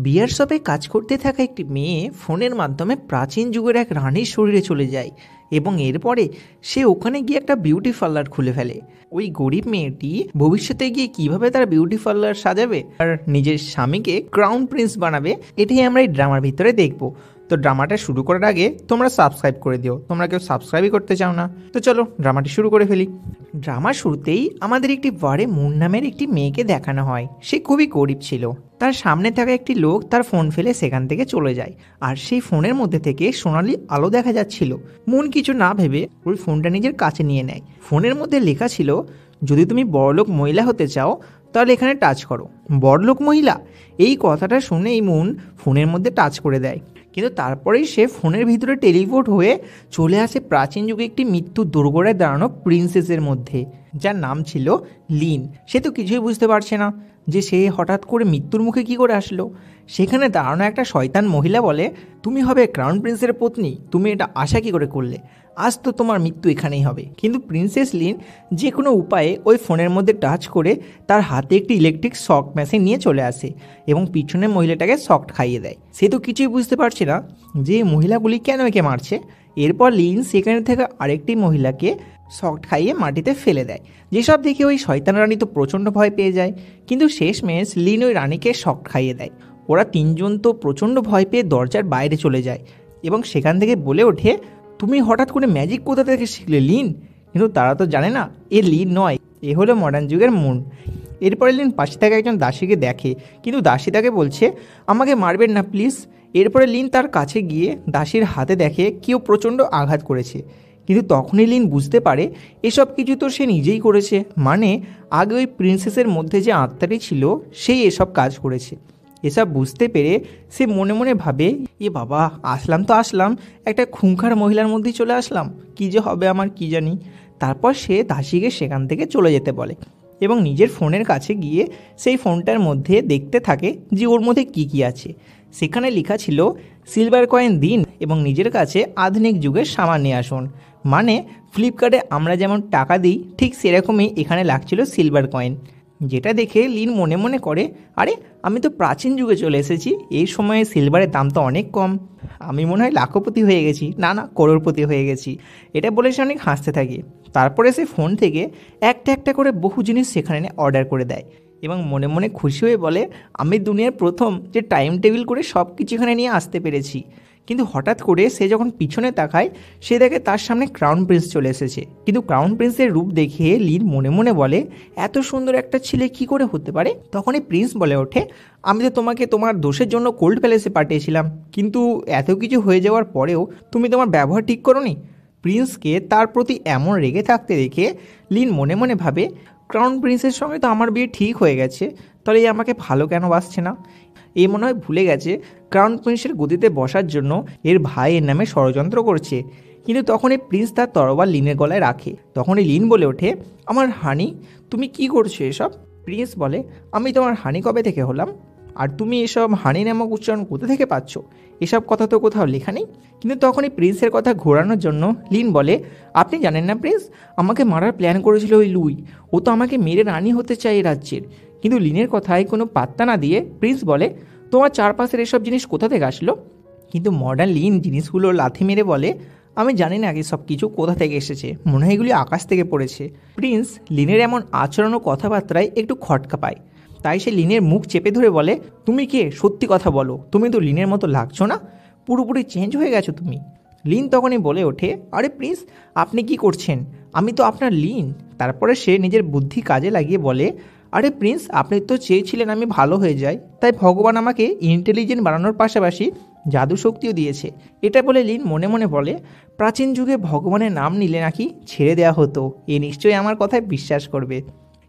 বিয়ার শপে কাজ করতে থাকা একটি মেয়ে ফোনের মাধ্যমে প্রাচীন যুগের এক রানীর শরীরে চলে যায় এবং এরপরে সে ওখানে গিয়ে একটা বিউটি পার্লার খুলে ফেলে। ওই গরিব মেয়েটি ভবিষ্যতে গিয়ে কিভাবে তার বিউটি পার্লার সাজাবে আর নিজের স্বামীকে ক্রাউন প্রিন্স বানাবে, এটাই আমরা এই ড্রামার ভিতরে দেখব। তো ড্রামাটা শুরু করার আগে তোমরা সাবস্ক্রাইব করে দিও, তোমরা কেউ সাবস্ক্রাইবই করতে চাও না। তো চলো ড্রামাটি শুরু করে ফেলি। ড্রামার শুরুতেই আমাদের একটি বারে মুন নামের একটি মেয়েকে দেখানো হয়। সে খুবই গরিব ছিল। তার সামনে থাকা একটি লোক তার ফোন ফেলে সেখান থেকে চলে যায়, আর সেই ফোনের মধ্যে থেকে সোনালি আলো দেখা যাচ্ছিল। মুন কিছু না ভেবে ওই ফোনটা নিজের কাছে নিয়ে নেয়। ফোনের মধ্যে লেখা ছিল, যদি তুমি বড়লোক মহিলা হতে চাও তাহলে এখানে টাচ করো। বড়লোক মহিলা, এই কথাটা শুনে এই মুন ফোনের মধ্যে টাচ করে দেয়। কিন্তু তারপরেই সে ফোনের ভিতরে টেলিপোর্ট হয়ে চলে আসে প্রাচীন যুগে একটি মৃত্যুর দোরগোড়ায় দাঁড়ানো প্রিন্সেসের মধ্যে, যার নাম ছিল লিন। সে তো কিছুই বুঝতে পারছে না যে সে হঠাৎ করে মৃত্যুর মুখে কি করে আসলো। সেখানে দাঁড়ানো একটা শয়তান মহিলা বলে, তুমি হবে ক্রাউন প্রিন্সের পত্নী, তুমি এটা আশা কি করে করলে? আজ তো তোমার মৃত্যু এখানেই হবে। কিন্তু প্রিন্সেস লিন যে কোনো উপায়ে ওই ফোনের মধ্যে টাচ করে তার হাতে একটি ইলেকট্রিক শক মেশিন নিয়ে চলে আসে এবং পিছনের মহিলাটাকে শক খাইয়ে দেয়। সে তো কিছুই বুঝতে পারছে না যে মহিলাগুলি কেন একে মারছে। এরপর লিন সেখানে থেকে আরেকটি মহিলাকে শক খাইয়ে মাটিতে ফেলে দেয়। যেসব দেখে ওই শয়তান রানী তো প্রচণ্ড ভয় পেয়ে যায়। কিন্তু শেষমেশ লিন ওই রানীকে শক খাইয়ে দেয়। ওরা তিনজন তো প্রচণ্ড ভয় পেয়ে দরজার বাইরে চলে যায় এবং সেখান থেকে বলে ওঠে, তুমি হঠাৎ করে ম্যাজিক কোথা থেকে শিখলে লিন? কিন্তু তারা তো জানে না এ লিন নয়, এ হলো মডার্ন যুগের মুন। এরপরে লিন পাশে থাকা একজন দাসীকে দেখে, কিন্তু দাসী তাকে বলছে, আমাকে মারবেন না প্লিজ। এরপরে লিন তার কাছে গিয়ে দাসীর হাতে দেখে কেউ প্রচণ্ড আঘাত করেছে। কিন্তু তখনই লিন বুঝতে পারে এসব কিছু তো সে নিজেই করেছে, মানে আগে ওই প্রিন্সেসের মধ্যে যে আত্মাটি ছিল সেই এসব কাজ করেছে। এসব বুঝতে পেরে সে মনে মনে ভাবে, এ বাবা, আসলাম তো আসলাম, একটা খুঙ্খার মহিলার মধ্যেই চলে আসলাম, কী যে হবে আমার কি জানি। তারপর সে দাসীকে সেখান থেকে চলে যেতে বলে এবং নিজের ফোনের কাছে গিয়ে সেই ফোনটার মধ্যে দেখতে থাকে যে ওর মধ্যে কি কি আছে। সেখানে লেখা ছিল, সিলভার কয়েন দিন এবং নিজের কাছে আধুনিক যুগের সামান নিয়ে আসুন। মানে ফ্লিপকার্টে আমরা যেমন টাকা দিই ঠিক সেরকমই এখানে লাগছিল সিলভার কয়েন। যেটা দেখে লিন মনে মনে করে, আরে আমি তো প্রাচীন যুগে চলে এসেছি, এই সময়ে সিলভারের দাম তো অনেক কম, আমি মনে হয় লাখপতি হয়ে গেছি, না না করোড়পতি হয়ে গেছি। এটা বলে সে অনেক হাসতে থাকে। তারপরে সে ফোন থেকে একটা একটা করে বহু জিনিস সেখানে অর্ডার করে দেয় এবং মনে মনে খুশি হয়ে বলে, আমি দুনিয়ার প্রথম যে টাইম টেবিল করে সব কিছু এখানে নিয়ে আসতে পেরেছি। কিন্তু হঠাৎ করে সে যখন পিছনে তাকায় সে দেখে তার সামনে ক্রাউন প্রিন্স চলে এসেছে। কিন্তু ক্রাউন প্রিন্সের রূপ দেখে লিন মনে মনে বলে, এত সুন্দর একটা ছেলে কি করে হতে পারে? তখনই প্রিন্স বলে ওঠে, আমি তো তোমাকে তোমার দোষের জন্য কোল্ড প্যালেসে পাঠিয়েছিলাম, কিন্তু এত কিছু হয়ে যাওয়ার পরেও তুমি তোমার ব্যবহার ঠিক করোনি। প্রিন্সকে তার প্রতি এমন রেগে থাকতে দেখে লিন মনে মনে ভাবে, ক্রাউন প্রিন্সের সঙ্গে তো আমার বিয়ে ঠিক হয়ে গেছে, তাহলে আমাকে ভালো কেন বাসছে না? এই মনে হয় ভুলে গেছে ক্রাউন প্রিন্সের গদিতে বসার জন্য এর ভাই এর নামে ষড়যন্ত্র করছে। কিন্তু তখনই প্রিন্স তার তরোয়াল লিনের গলায় রাখে। তখনই লিন বলে ওঠে, আমার হানি, তুমি কি করছো এসব? প্রিন্স বলে, আমি তোমার হানি কবে থেকে হলাম? আর তুমি এসব হানি নামক উচ্চারণ কোথা থেকে পাচ্ছ? এসব কথা তো কোথাও লেখা নেই। কিন্তু তখনই প্রিন্সের কথা ঘোরানোর জন্য লিন বলে, আপনি জানেন না প্রিন্স, আমাকে মারার প্ল্যান করেছিল ওই লুই, ও তো আমাকে মেরে রানী হতে চায় এই রাজ্যের। কিন্তু লিনের কথায় কোনো পাত্তা না দিয়ে প্রিন্স বলে, তোমার চারপাশের এসব জিনিস কোথা থেকে আসলো? কিন্তু মডার্ন লিন জিনিসগুলো লাথি মেরে বলে, আমি জানি না আগে সব কিছু কোথা থেকে এসেছে, মনে হয় এগুলি আকাশ থেকে পড়েছে। প্রিন্স লিনের এমন আচরণ ও কথাবার্তায় একটু খটকা পায়, তাই সে লিনের মুখ চেপে ধরে বলে, তুমি কে? সত্যি কথা বলো, তুমি তো লিনের মতো লাগছো না, পুরোপুরি চেঞ্জ হয়ে গেছো তুমি। লিন তখনই বলে ওঠে, আরে প্রিন্স, আপনি কি করছেন? আমি তো আপনার লিন। তারপরে সে নিজের বুদ্ধি কাজে লাগিয়ে বলে, আরে প্রিন্স, আপনি তো চেয়েছিলেন আমি ভালো হয়ে যাই, তাই ভগবান আমাকে ইন্টেলিজেন্ট বানানোর পাশাপাশি জাদু শক্তিও দিয়েছে। এটা বলে লিন মনে মনে বলে, প্রাচীন যুগে ভগবানের নাম নিলে নাকি ছেড়ে দেওয়া হতো, এ নিশ্চয়ই আমার কথায় বিশ্বাস করবে।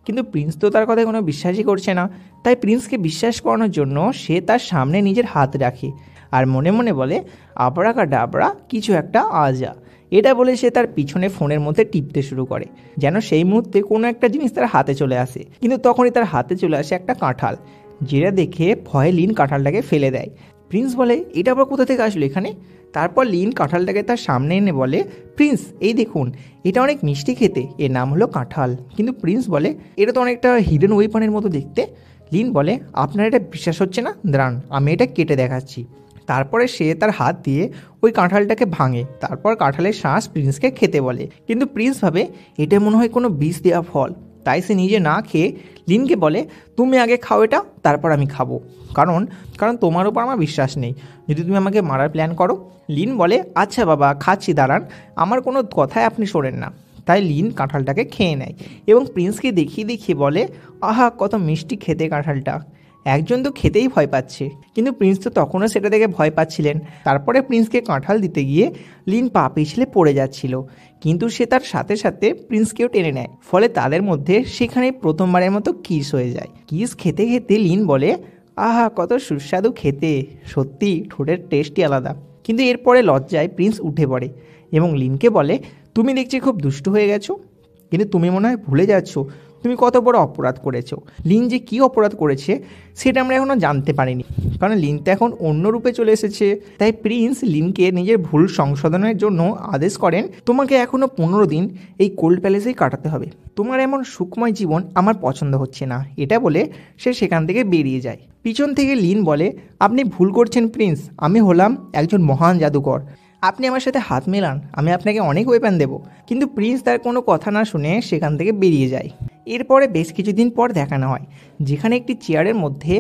কিন্তু প্রিন্স তো তার কথায় কোনো বিশ্বাসই করছে না। তাই প্রিন্সকে বিশ্বাস করানোর জন্য সে তার সামনে নিজের হাত রাখে আর মনে মনে বলে, আবরাকাডাবরা, কিছু একটা আজা। এটা বলে সে তার পিছনে ফোনের মধ্যে টিপতে শুরু করে, যেন সেই মুহূর্তে কোনো একটা জিনিস তার হাতে চলে আসে। কিন্তু তখনই তার হাতে চলে আসে একটা কাঁঠাল, যেটা দেখে ভয়ে লিন কাঁঠালটাকে ফেলে দেয়। প্রিন্স বলে, এটা আবার কোথা থেকে আসলো এখানে? তারপর লিন কাঁঠালটাকে তার সামনে এনে বলে, প্রিন্স এই দেখুন, এটা অনেক মিষ্টি খেতে, এর নাম হলো কাঁঠাল। কিন্তু প্রিন্স বলে, এটা তো অনেকটা হিডেন ওয়েপনের মতো দেখতে। লিন বলে, আপনার এটা বিশ্বাস হচ্ছে না, দাঁড়ান আমি এটা কেটে দেখাচ্ছি। তারপরে সে তার হাত দিয়ে ওই কাঁঠালটাকে ভাঙে, তারপর কাঁঠালের শ্বাস প্রিন্সকে খেতে বলে। কিন্তু প্রিন্স ভাবে এটা মনে হয় কোনো বিষ দেওয়া ফল, তাই সে নিজে না খেয়ে লিনকে বলে, তুমি আগে খাও এটা, তারপর আমি খাবো, কারণ কারণ তোমার উপর আমার বিশ্বাস নেই যদি তুমি আমাকে মারার প্ল্যান করো। লিন বলে, আচ্ছা বাবা খাচ্ছি, দাঁড়ান, আমার কোনো কথায় আপনি শোনেন না। তাই লিন কাঁঠালটাকে খেয়ে নেয় এবং প্রিন্সকে দেখিয়ে দেখিয়ে বলে, আহা কত মিষ্টি খেতে কাঁঠালটা। একজন তো খেতেই ভয় পাচ্ছে, কিন্তু প্রিন্স তো তখনও সেটা দেখে ভয় পাচ্ছিলেন। তারপরে প্রিন্সকে কাঁঠাল দিতে গিয়ে লিন পা পিছলে পড়ে যাচ্ছিল, কিন্তু সে তার সাথে সাথে প্রিন্সকেও টেনে নেয়, ফলে তাদের মধ্যে সেখানেই প্রথমবারের মতো কিস হয়ে যায়। কিস খেতে খেতে লিন বলে, আহা কত সুস্বাদু খেতে, সত্যি ঠোঁটের টেস্টই আলাদা। কিন্তু এরপরে লজ্জায় প্রিন্স উঠে পড়ে এবং লিনকে বলে, তুমি দেখছি খুব দুষ্টু হয়ে গেছো, কিন্তু তুমি মনে হয় ভুলে যাচ্ছ তুমি কত বড় অপরাধ করেছো। লিন যে কী অপরাধ করেছে সেটা আমরা এখনও জানতে পারিনি, কারণ লিন তো এখন অন্য রূপে চলে এসেছে। তাই প্রিন্স লিনকে নিজের ভুল সংশোধনের জন্য আদেশ করেন, তোমাকে এখনও 15 দিন এই কোল্ড প্যালেসেই কাটাতে হবে, তোমার এমন সুখময় জীবন আমার পছন্দ হচ্ছে না। এটা বলে সে সেখান থেকে বেরিয়ে যায়। পিছন থেকে লিন বলে, আপনি ভুল করছেন প্রিন্স, আমি হলাম একজন মহান জাদুকর, আপনি আমার সাথে হাত মেলান, আমি আপনাকে অনেক ওয়েপন দেব। কিন্তু প্রিন্স তার কোনো কথা না শুনে সেখান থেকে বেরিয়ে যায়। এরপরে বেশ কিছুদিন পর দেখানো হয় যেখানে একটি চেয়ারের মধ্যে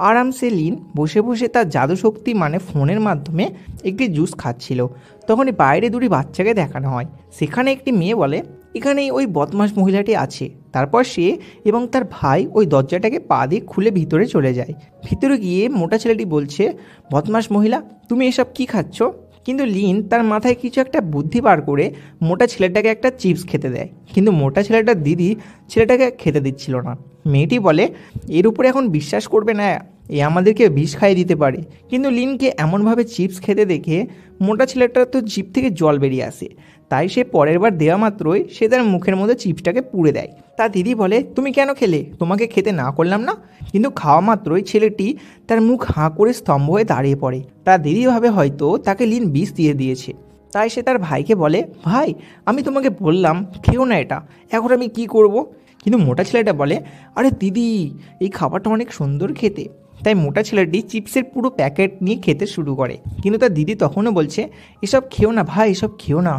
আরামসে লিন বসে বসে তার জাদুশক্তি মানে ফোনের মাধ্যমে একটি জুস খাচ্ছিল। তখনই বাইরে দুটি বাচ্চাকে দেখানো হয়, সেখানে একটি মেয়ে বলে, এখানেই ওই বদমাশ মহিলাটি আছে। তারপর সে এবং তার ভাই ওই দরজাটাকে পা দিয়ে খুলে ভিতরে চলে যায়। ভিতরে গিয়ে মোটা ছেলেটি বলছে, বদমাশ মহিলা তুমি এসব কি খাচ্ছ? কিন্তু লিন তার মাথায় কিছু একটা বুদ্ধি বার করে মোটা ছেলেটাকে একটা চিপস খেতে দেয়, কিন্তু মোটা ছেলেটার দিদি ছেলেটাকে খেতে দিচ্ছিল না। মেয়েটি বলে, এর উপরে এখন বিশ্বাস করবে না, এ আমাদেরকে বিষ খাইয়ে দিতে পারে। কিন্তু লিনকে এমনভাবে চিপস খেতে দেখে মোটা ছেলেটার তো জিভ থেকে জল বেরিয়ে আসে, তাই সে পরের বার দেওয়া মাত্রই সে তার মুখের মধ্যে চিপসটাকে পুড়ে দেয়। তার দিদি বলে, তুমি কেন খেলে, তোমাকে খেতে না করলাম না? কিন্তু খাওয়া মাত্রই ছেলেটি তার মুখ হাঁ করে স্তম্ভ হয়ে দাঁড়িয়ে পড়ে। তার দিদি ভাবে হয়তো তাকে লিন বিষ দিয়ে দিয়েছে, তাই সে তার ভাইকে বলে, ভাই আমি তোমাকে বললাম খেও না এটা, এখন আমি কি করব? কিন্তু মোটা ছেলেটা বলে, আরে দিদি এই খাবারটা অনেক সুন্দর খেতে। তাই মোটা ছেলেটি চিপসের পুরো প্যাকেট নিয়ে খেতে শুরু করে, কিন্তু তার দিদি তখনও বলছে, এসব খেও না ভাই, এসব খেও না।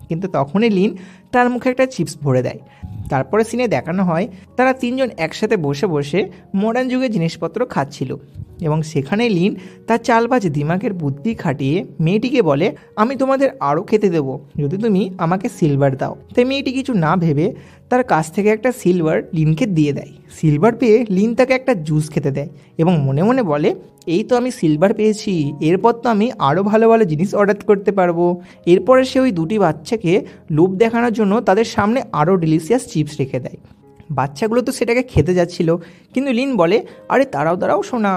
কিন্তু তখনই লিন তার মুখে একটা চিপস ভরে দেয়। তারপরে সিনে দেখানো হয় তারা তিনজন একসাথে বসে বসে মডার্ন যুগের জিনিসপত্র খাচ্ছিল এবং সেখানে লিন তার চালবাজ দিমাগের বুদ্ধি খাটিয়ে মেয়েটিকে বলে, আমি তোমাদের আরও খেতে দেবো যদি তুমি আমাকে সিলভার দাও। তাই মেয়েটি কিছু না ভেবে তার কাছ থেকে একটা সিলভার লিনকে দিয়ে দেয়। সিলভার পেয়ে লিন তাকে একটা জুস খেতে দেয় এবং মনে মনে বলে, এই তো আমি সিলভার পেয়েছি, এরপর তো আমি আরও ভালো ভালো জিনিস অর্ডার করতে পারবো। এরপরে সে ওই দুটি বাচ্চাকে লোভ দেখানোর জন্য তাদের সামনে আরও ডিলিশিয়াস চিপস রেখে দেয়। বাচ্চাগুলো তো সেটাকে খেতে যাচ্ছিল, কিন্তু লিন বলে, আরে দাঁড়াও শোনা,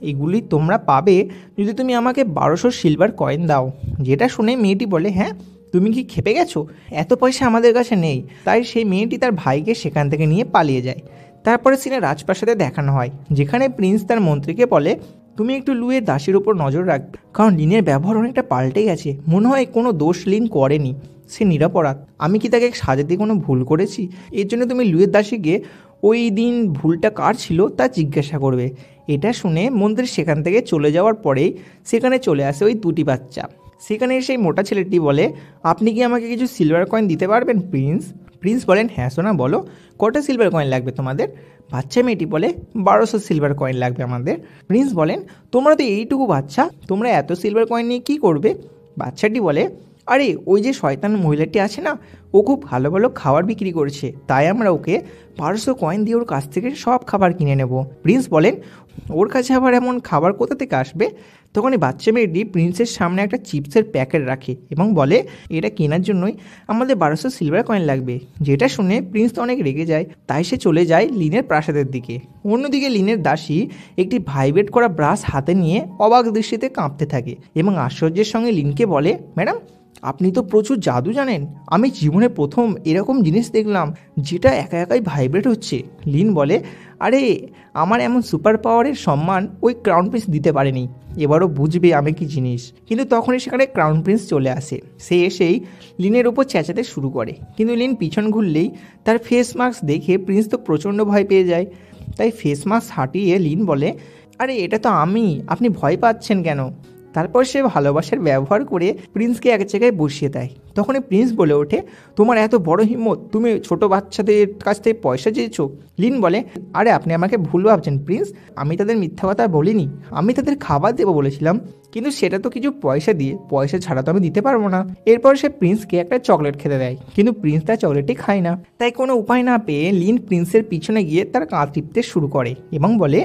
এগুলি তোমরা পাবে যদি তুমি আমাকে 1200 সিলভার কয়েন দাও। যেটা শুনে মেয়েটি বলে, হ্যাঁ তুমি কি খেপে গেছো, এত পয়সা আমাদের কাছে নেই। তাই সেই মেয়েটি তার ভাইকে সেখান থেকে নিয়ে পালিয়ে যায়। তারপরে সিনে রাজপ্রাসাদে দেখানো হয় যেখানে প্রিন্স তার মন্ত্রীকে বলে, তুমি একটু লুয়ের দাসের উপর নজর রাখবে, কারণ লিনের ব্যবহার অনেকটা পাল্টে গেছে, মনে হয় কোনো দোষ লিন করেনি, সে নিরপরাধ। আমি কি তাকে সাজাতে কোনো ভুল করেছি? এর জন্য তুমি লুয়ের দাসীকে ওই দিন ভুলটা কার ছিল তা জিজ্ঞাসা করবে। এটা শুনে মন্ত্রী সেখান থেকে চলে যাওয়ার পরেই সেখানে চলে আসে ওই দুটি বাচ্চা। সেখানে সেই মোটা ছেলেটি বলে, আপনি কি আমাকে কিছু সিলভার কয়েন দিতে পারবেন প্রিন্স? প্রিন্স বলেন, হ্যাঁ সোনা বলো, কটা সিলভার কয়েন লাগবে তোমাদের? বাচ্চা মেয়েটি বলে, 1200 সিলভার কয়েন লাগবে আমাদের। প্রিন্স বলেন, তোমরা তো এইটুকু বাচ্চা, তোমরা এত সিলভার কয়েন নিয়ে কী করবে? বাচ্চাটি বলে, আরে ওই যে শয়তান মহিলাটি আছে না, ও খুব ভালো ভালো খাবার বিক্রি করছে, তাই আমরা ওকে 1200 কয়েন দিয়ে ওর কাছ থেকে সব খাবার কিনে নেব। প্রিন্স বলেন, ওর কাছে আবার এমন খাবার কোথা থেকে আসবে? তখনই বাচ্চা মেয়েটি প্রিন্সের সামনে একটা চিপসের প্যাকেট রাখে এবং বলে, এটা কেনার জন্যই আমাদের 1200 সিলভার কয়েন লাগবে। যেটা শুনে প্রিন্স তো অনেক রেগে যায়, তাই সে চলে যায় লিনের প্রাসাদের দিকে। অন্যদিকে লিনের দাসী একটি ভাইব্রেট করা ব্রাশ হাতে নিয়ে অবাক দৃষ্টিতে কাঁপতে থাকে এবং আশ্চর্যের সঙ্গে লিনকে বলে, ম্যাডাম আপনি তো প্রচুর জাদু জানেন, আমি জীবনে প্রথম এরকম জিনিস দেখলাম যেটা একা একাই ভাইব্রেট হচ্ছে। লিন বলে, আরে আমার এমন সুপার পাওয়ারের সম্মান ওই ক্রাউন প্রিন্স দিতে পারেনি, এবারও বুঝবে আমি কি জিনিস। কিন্তু তখনই সেখানে ক্রাউন প্রিন্স চলে আসে। সে এসেই লিনের ওপর চেঁচাতে শুরু করে, কিন্তু লিন পিছন ঘুরলেই তার ফেস মাস্ক দেখে প্রিন্স তো প্রচণ্ড ভয় পেয়ে যায়। তাই ফেস মাস্ক হাটিয়ে লিন বলে, আরে এটা তো আমি, আপনি ভয় পাচ্ছেন কেন? তারপর সে ভালোবাসার ব্যবহার করে প্রিন্সকে এক জায়গায় বসিয়ে দেয়। তখনই প্রিন্স বলে ওঠে, তোমার এত বড় হিম্মত, তুমি ছোট বাচ্চাদের কাছ থেকে পয়সা চেয়েছো? লিন বলে, আরে আপনি আমাকে ভুল ভাবছেন প্রিন্স, আমি তাদের মিথ্যা কথা বলিনি, আমি তাদের খাবার দেবো বলেছিলাম, কিন্তু সেটা তো কিছু পয়সা দিয়ে, পয়সা ছাড়া তো আমি দিতে পারবো না। এরপর সে প্রিন্সকে একটা চকলেট খেতে দেয়, কিন্তু প্রিন্স তার চকলেটটি খায় না। তাই কোনো উপায় না পেয়ে লিন প্রিন্সের পিছনে গিয়ে তার কাঁধ টিপতে শুরু করে এবং বলে,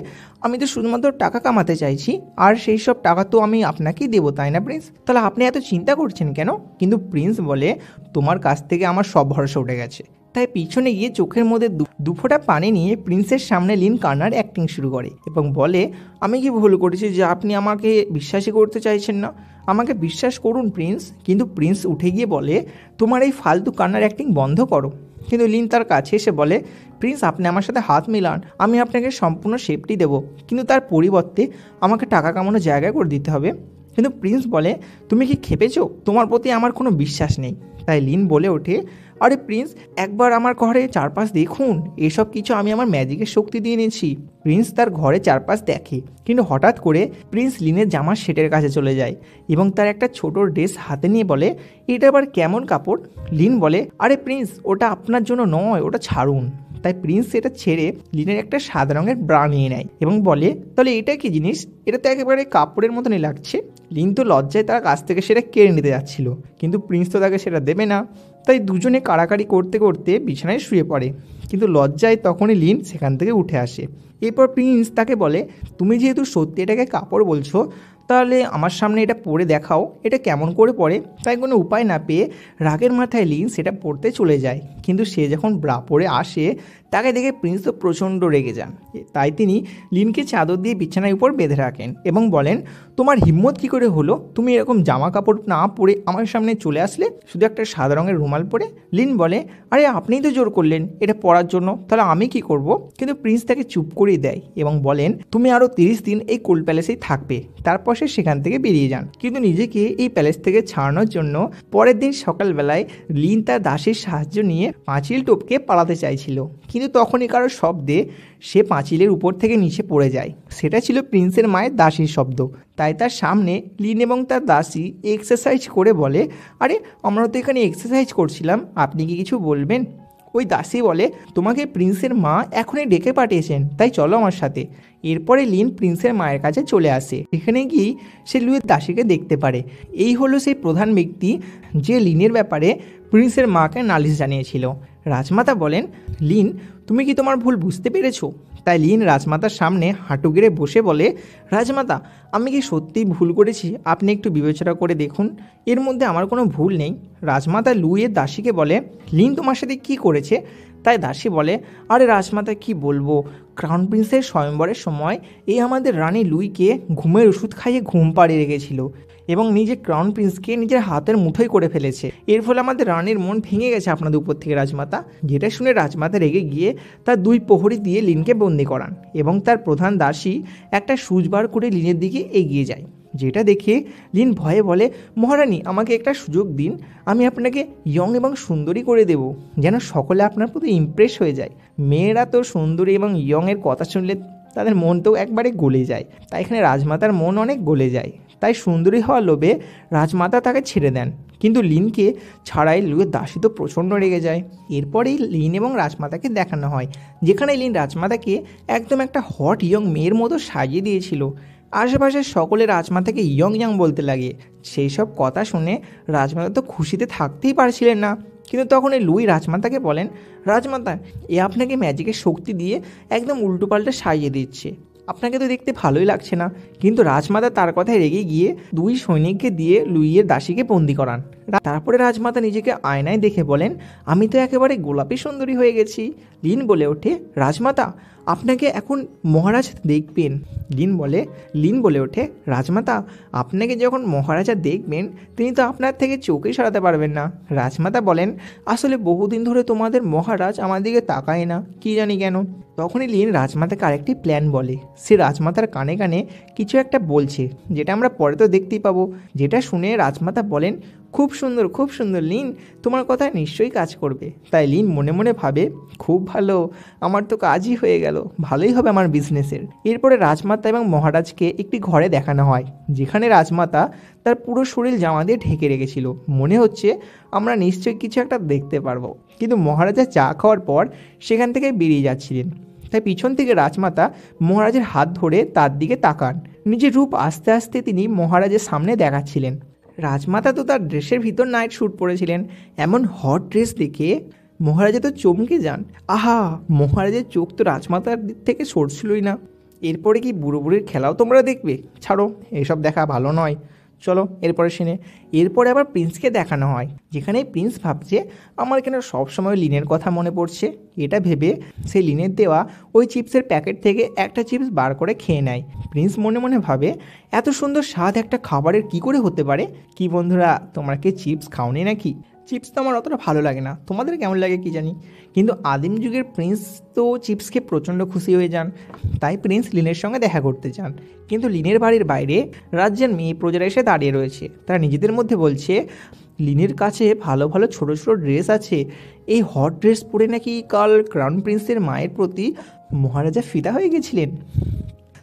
আমি তো শুধুমাত্র টাকা কামাতে চাইছি, আর সেই সব টাকা তো আমি আপনাকেই দেবো, তাই না প্রিন্স? তাহলে আপনি এত চিন্তা করছেন কেন? কিন্তু প্রিন্স বলে, তোমার কাছ থেকে আমার সব ভরসা উঠে গেছে। তাই পিছনে গিয়ে চোখের মধ্যে দুফোঁটা পানি নিয়ে প্রিন্সের সামনে লিন কান্নার অ্যাক্টিং শুরু করে এবং বলে, আমি কি ভুল করেছি যে আপনি আমাকে বিশ্বাসই করতে চাইছেন না? আমাকে বিশ্বাস করুন প্রিন্স। কিন্তু প্রিন্স উঠে গিয়ে বলে, তোমার এই ফালতু কান্নার অ্যাক্টিং বন্ধ করো। কিন্তু লিন তার কাছে এসে বলে, প্রিন্স আপনি আমার সাথে হাত মিলান, আমি আপনাকে সম্পূর্ণ সেফটি দেবো, কিন্তু তার পরিবর্তে আমাকে টাকা কামানোর জায়গা করে দিতে হবে। কিন্তু প্রিন্স বলে, তুমি কি খেপেছো? তোমার প্রতি আমার কোনো বিশ্বাস নেই। তাই লিন বলে ওঠে, আরে প্রিন্স, একবার আমার ঘরে চারপাশ দেখুন, এসব কিছু আমি আমার ম্যাজিকের শক্তি দিয়ে নিয়েছি। প্রিন্স তার ঘরে চারপাশ দেখে, কিন্তু হঠাৎ করে প্রিন্স লিনের জামার সেটের কাছে চলে যায় এবং তার একটা ছোট ড্রেস হাতে নিয়ে বলে, এটা আবার কেমন কাপড়? লিন বলে, আরে প্রিন্স, ওটা আপনার জন্য নয়, ওটা ছাড়ুন। তাই প্রিন্স সেটা ছেড়ে লিনের একটা সাদা রঙের ব্রা নিয়ে নেয় এবং বলে, তাহলে এটা কি জিনিস? এটা তো একেবারে কাপড়ের মতনই লাগছে। লিন তো লজ্জায় তার কাছ থেকে সেটা কেড়ে নিতে যাচ্ছিল, কিন্তু প্রিন্স তো তাকে সেটা দেবে না। তাই দুজনে কাড়াকাড়ি করতে করতে বিছানায় শুয়ে পড়ে, কিন্তু লজ্জায় তখনই লিন সেখান থেকে উঠে আসে। এরপর প্রিন্স তাকে বলে, তুমি যেহেতু সত্যি এটাকে কাপড় বলছো, তাহলে আমার সামনে এটা পরে দেখাও, এটা কেমন করে পরে। তাই কোনো উপায় না পেয়ে রাগের মাথায় লিন সেটা পরতে চলে যায়, কিন্তু সে যখন ব্রা পরে আসে তাকে দেখে প্রিন্স তো প্রচণ্ড রেগে যান। তাই তিনি লিনকে চাদর দিয়ে বিছানার উপর বেঁধে রাখেন এবং বলেন, তোমার হিম্মত কী করে হলো? তুমি এরকম জামা কাপড় না পরে আমার সামনে চলে আসলে, শুধু একটা সাদা রঙের রুমাল পরে। লিন বলে, আরে আপনিই তো জোর করলেন এটা পরার জন্য, তাহলে আমি কি করব? কিন্তু প্রিন্স তাকে চুপ করিয়ে দেয় এবং বলেন, তুমি আরও 30 দিন এই কোল প্যালেসেই থাকবে। তারপর সে সেখান থেকে বেরিয়ে যান, কিন্তু নিজেকে এই প্যালেস থেকে ছাড়ানোর জন্য পরের দিন সকালবেলায় লিন তার দাসীর সাহায্য নিয়ে পাঁচিল টপকে পালাতে চাইছিল, কিন্তু তখনই কারো শব্দে সে পাঁচিলের উপর থেকে নিচে পড়ে যায়। সেটা ছিল প্রিন্সের মায়ের দাসীর শব্দ। তাই তার সামনে লিন এবং তার দাসী এক্সারসাইজ করে বলে, আরে আমরা তো এখানে এক্সারসাইজ করছিলাম, আপনি কি কিছু বলবেন? ওই দাসী বলে, তোমাকে প্রিন্সের মা এখনই ডেকে পাঠিয়েছেন, তাই চলো আমার সাথে। এরপরে লিন প্রিন্সের মায়ের কাছে চলে আসে। এখানে গিয়ে সে লুইয়ের দাসীকে দেখতে পারে। এই হলো সেই প্রধান ব্যক্তি যে লিনের ব্যাপারে প্রিন্সের মাকে নালিশ জানিয়েছিল। রাজমাতা বলেন, লিন, তুমি কি তোমার ভুল বুঝতে পেরেছো? তাই লিন রাজমাতার সামনে হাঁটু গেড়ে বসে বলে, রাজমাতা, আমি কি সত্যিই ভুল করেছি? আপনি একটু বিবেচনা করে দেখুন, এর মধ্যে আমার কোনো ভুল নেই। রাজমাতা লুইয়ের দাসীকে বলে, লিন তোমার সাথে কি করেছে? তাই দাসী বলে, আরে রাজমাতা কি বলবো, ক্রাউন প্রিন্সের স্বয়ংবরের সময় এই আমাদের রানী লুইকে ঘুমের ওষুধ খাইয়ে ঘুম পাড়িয়ে রেখেছিল এবং নিজে ক্রাউন প্রিন্সকে নিজের হাতের মুঠোয় করে ফেলেছে। এর ফলে আমাদের রানীর মন ভেঙে গেছে আপনাদের উপর থেকে রাজমাতা। যেটা শুনে রাজমাতা রেগে গিয়ে তার 2 প্রহরী দিয়ে লিনকে বন্দি করান এবং তার প্রধান দাসী একটা সুচ বার করে লিনের দিকে এগিয়ে যায়। যেটা দেখে লিন ভয়ে বলে, মহারানী, আমাকে একটা সুযোগ দিন, আমি আপনাকে ইয়ং এবং সুন্দরী করে দেব, যেন সকলে আপনার প্রতি ইমপ্রেস হয়ে যায়। মেয়েরা তো সুন্দরী এবং ইয়ংয়ের কথা শুনলে তাদের মন তো একবারে গলে যায়, তাই এখানে রাজমাতার মন অনেক গলে যায়। তাই সুন্দরী হওয়ার লোভে রাজমাতা তাকে ছেড়ে দেন, কিন্তু লিনকে ছাড়াই লুইয়ের দাসী তো প্রচণ্ড রেগে যায়। এরপরেই লিন এবং রাজমাতাকে দেখানো হয়, যেখানে লিন রাজমাতাকে একদম একটা হট ইয়ং মেয়ের মতো সাজিয়ে দিয়েছিল। আশেপাশের সকলে রাজমাতাকে ইয়ং ইয়ং বলতে লাগে। সেই সব কথা শুনে রাজমাতা তো খুশিতে থাকতেই পারছিলেন না। কিন্তু তখন এই লুই রাজমাতাকে বলেন, রাজমাতা, এ আপনাকে ম্যাজিকের শক্তি দিয়ে একদম উল্টোপাল্টা সাজিয়ে দিচ্ছে, আপনাকে তো দেখতে ভালোই লাগছে না। কিন্তু রাজমাতা তার কথায় রেগে গিয়ে 2 সৈনিককে দিয়ে লুইয়ের দাসীকে বন্দি করান। তারপরে রাজমাতা নিজেকে আয়নায় দেখে বলেন, আমি তো একেবারে গোলাপি সুন্দরী হয়ে গেছি। লিন বলে ওঠে, রাজমাতা, আপনাকে এখন মহারাজ দেখবেন। লিন বলে ওঠে, রাজমাতা, আপনাকে যখন মহারাজা দেখবেন তিনি তো আপনার থেকে চোখই সরাতে পারবেন না। রাজমাতা বলেন, আসলে বহুদিন ধরে তোমাদের মহারাজ আমার দিকে তাকায় না, কি জানি কেন। তখনই লিন রাজমাতাকে আরেকটি প্ল্যান বলে। সে রাজমাতার কানে কানে কিছু একটা বলছে, যেটা আমরা পরে তো দেখতেই পাবো। যেটা শুনে রাজমাতা বলেন, খুব সুন্দর লিন, তোমার কথা নিশ্চয়ই কাজ করবে। তাই লিন মনে মনে ভাবে, খুব ভালো, আমার তো কাজই হয়ে গেল, ভালোই হবে আমার বিজনেসের। এরপরে রাজমাতা এবং মহারাজকে একটি ঘরে দেখানো হয়, যেখানে রাজমাতা তার পুরো শরীর জামা দিয়ে ঢেকে রেখেছিল। মনে হচ্ছে আমরা নিশ্চয়ই কিছু একটা দেখতে পারবো। কিন্তু মহারাজা চা খাওয়ার পর সেখান থেকে বেরিয়ে যাচ্ছিলেন। তাই পিছন থেকে রাজমাতা মহারাজের হাত ধরে তার দিকে তাকান। নিজের রূপ আস্তে আস্তে তিনি মহারাজের সামনে দেখাচ্ছিলেন। রাজমাতা তো তার ড্রেসের ভিতর নাইট স্যুট পরেছিলেন। এমন হট ড্রেস দেখে মহারাজা তো চমকে যান। আহা, মহারাজের চোখ তো রাজমাতার দিক থেকে সরছিলই না। এরপরে কি বুড়ো বুড়ির খেলাও তোমরা দেখবে? ছাড়ো, এসব দেখা ভালো নয়। চলো এরপরে শুনে। এরপরে আবার প্রিন্সকে দেখানো হয়, যেখানে প্রিন্স ভাবছে আমার কেন সবসময় লিনের কথা মনে পড়ছে। এটা ভেবে সেই লিনের দেওয়া ওই চিপসের প্যাকেট থেকে একটা চিপস বার করে খেয়ে নেয়। প্রিন্স মনে মনে ভাবে এত সুন্দর স্বাদ একটা খাবারের কি করে হতে পারে। কি বন্ধুরা, তোমরা কি চিপস খাওনি নাকি? চিপস তো আমার অতটা ভালো লাগে না, তোমাদের কেমন লাগে কি জানি। কিন্তু আদিম যুগের প্রিন্স তো চিপস খেয়ে প্রচণ্ড খুশি হয়ে যান। তাই প্রিন্স লিনের সঙ্গে দেখা করতে চান। কিন্তু লিনের বাড়ির বাইরে রাজ্যের মেয়ে প্রজারা এসে দাঁড়িয়ে রয়েছে। তারা নিজেদের মধ্যে বলছে লিনের কাছে ভালো ভালো ছোট ছোট ড্রেস আছে। এই হট ড্রেস পরে নাকি কাল ক্রাউন প্রিন্সের মায়ের প্রতি মহারাজা ফিদা হয়ে গেছিলেন।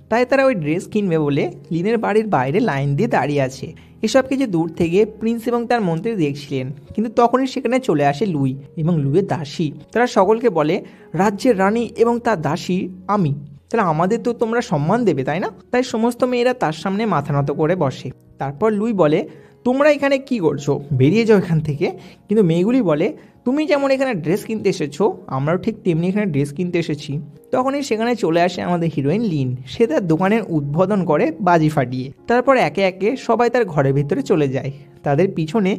তাই তারা ওই ড্রেস কিনবে বলে লিনের বাড়ির বাইরে লাইন দিয়ে দাঁড়িয়ে আছে। এসব কিছু দূর থেকে প্রিন্স এবং তার মন্ত্রী দেখছিলেন। কিন্তু তখনই সেখানে চলে আসে লুই এবং লুইয়ের দাসী। তারা সকলকে বলে রাজ্যের রানী এবং তার দাসী আমি, তাহলে আমাদের তো তোমরা সম্মান দেবে, তাই না? তাই সমস্ত মেয়েরা তার সামনে মাথা নত করে বসে। তারপর লুই বলে তোমরা এখানে কি করছো, বেরিয়ে যাও এখান থেকে। কিন্তু মেয়েগুলি বলে তুমি যেমন এখানে ড্রেস কিনতে এসেছো, আমরাও ঠিক তেমনি এখানে ড্রেস কিনতে এসেছি। তখনই সেখানে চলে আসে আমাদের হিরোইন লিন। সে তার দোকানের উদ্বোধন করে বাজি ফাটিয়ে। তারপর একে একে সবাই তার ঘরের ভিতরে চলে যায়। তাদের পিছনে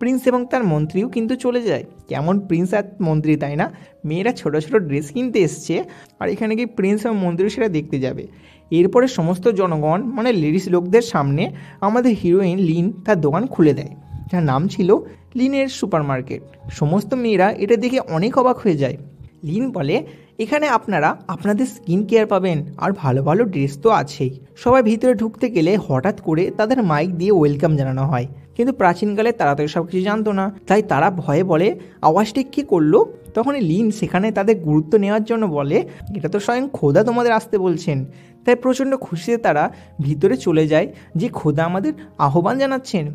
প্রিন্স এবং তার মন্ত্রীও কিন্তু চলে যায়। কেমন প্রিন্স আর মন্ত্রী, তাই না? মেয়েরা ছোট ছোট ড্রেস কিনতে এসছে, আর এখানে কি প্রিন্স এবং মন্ত্রী সেটা দেখতে যাবে। এরপরে সমস্ত জনগণ মানে লেডিস লোকদের সামনে আমাদের হিরোইন লিন তার দোকান খুলে দেয়, যার নাম ছিল লিনের সুপার মার্কেট। সমস্ত মেয়েরা এটা দেখে অনেক অবাক হয়ে যায়। লিন বলে এখানে আপনারা আপনাদের স্কিন কেয়ার পাবেন, আর ভালো ভালো ড্রেস তো আছেই। সবাই ভিতরে ঢুকতে গেলে হঠাৎ করে তাদের মাইক দিয়ে ওয়েলকাম জানানো হয়। কিন্তু প্রাচীনকালে তারা তো সব কিছু জানতো না, তাই তারা ভয়ে বলে আওয়াজটি কী করলো। তখনই লিন সেখানে তাদের গুরুত্ব নেওয়ার জন্য বলে এটা তো স্বয়ং খোদা তোমাদের আসতে বলছেন। তাই প্রচণ্ড খুশিতে তারা ভিতরে চলে যায় যে খোদা আমাদের আহ্বান জানাচ্ছেন।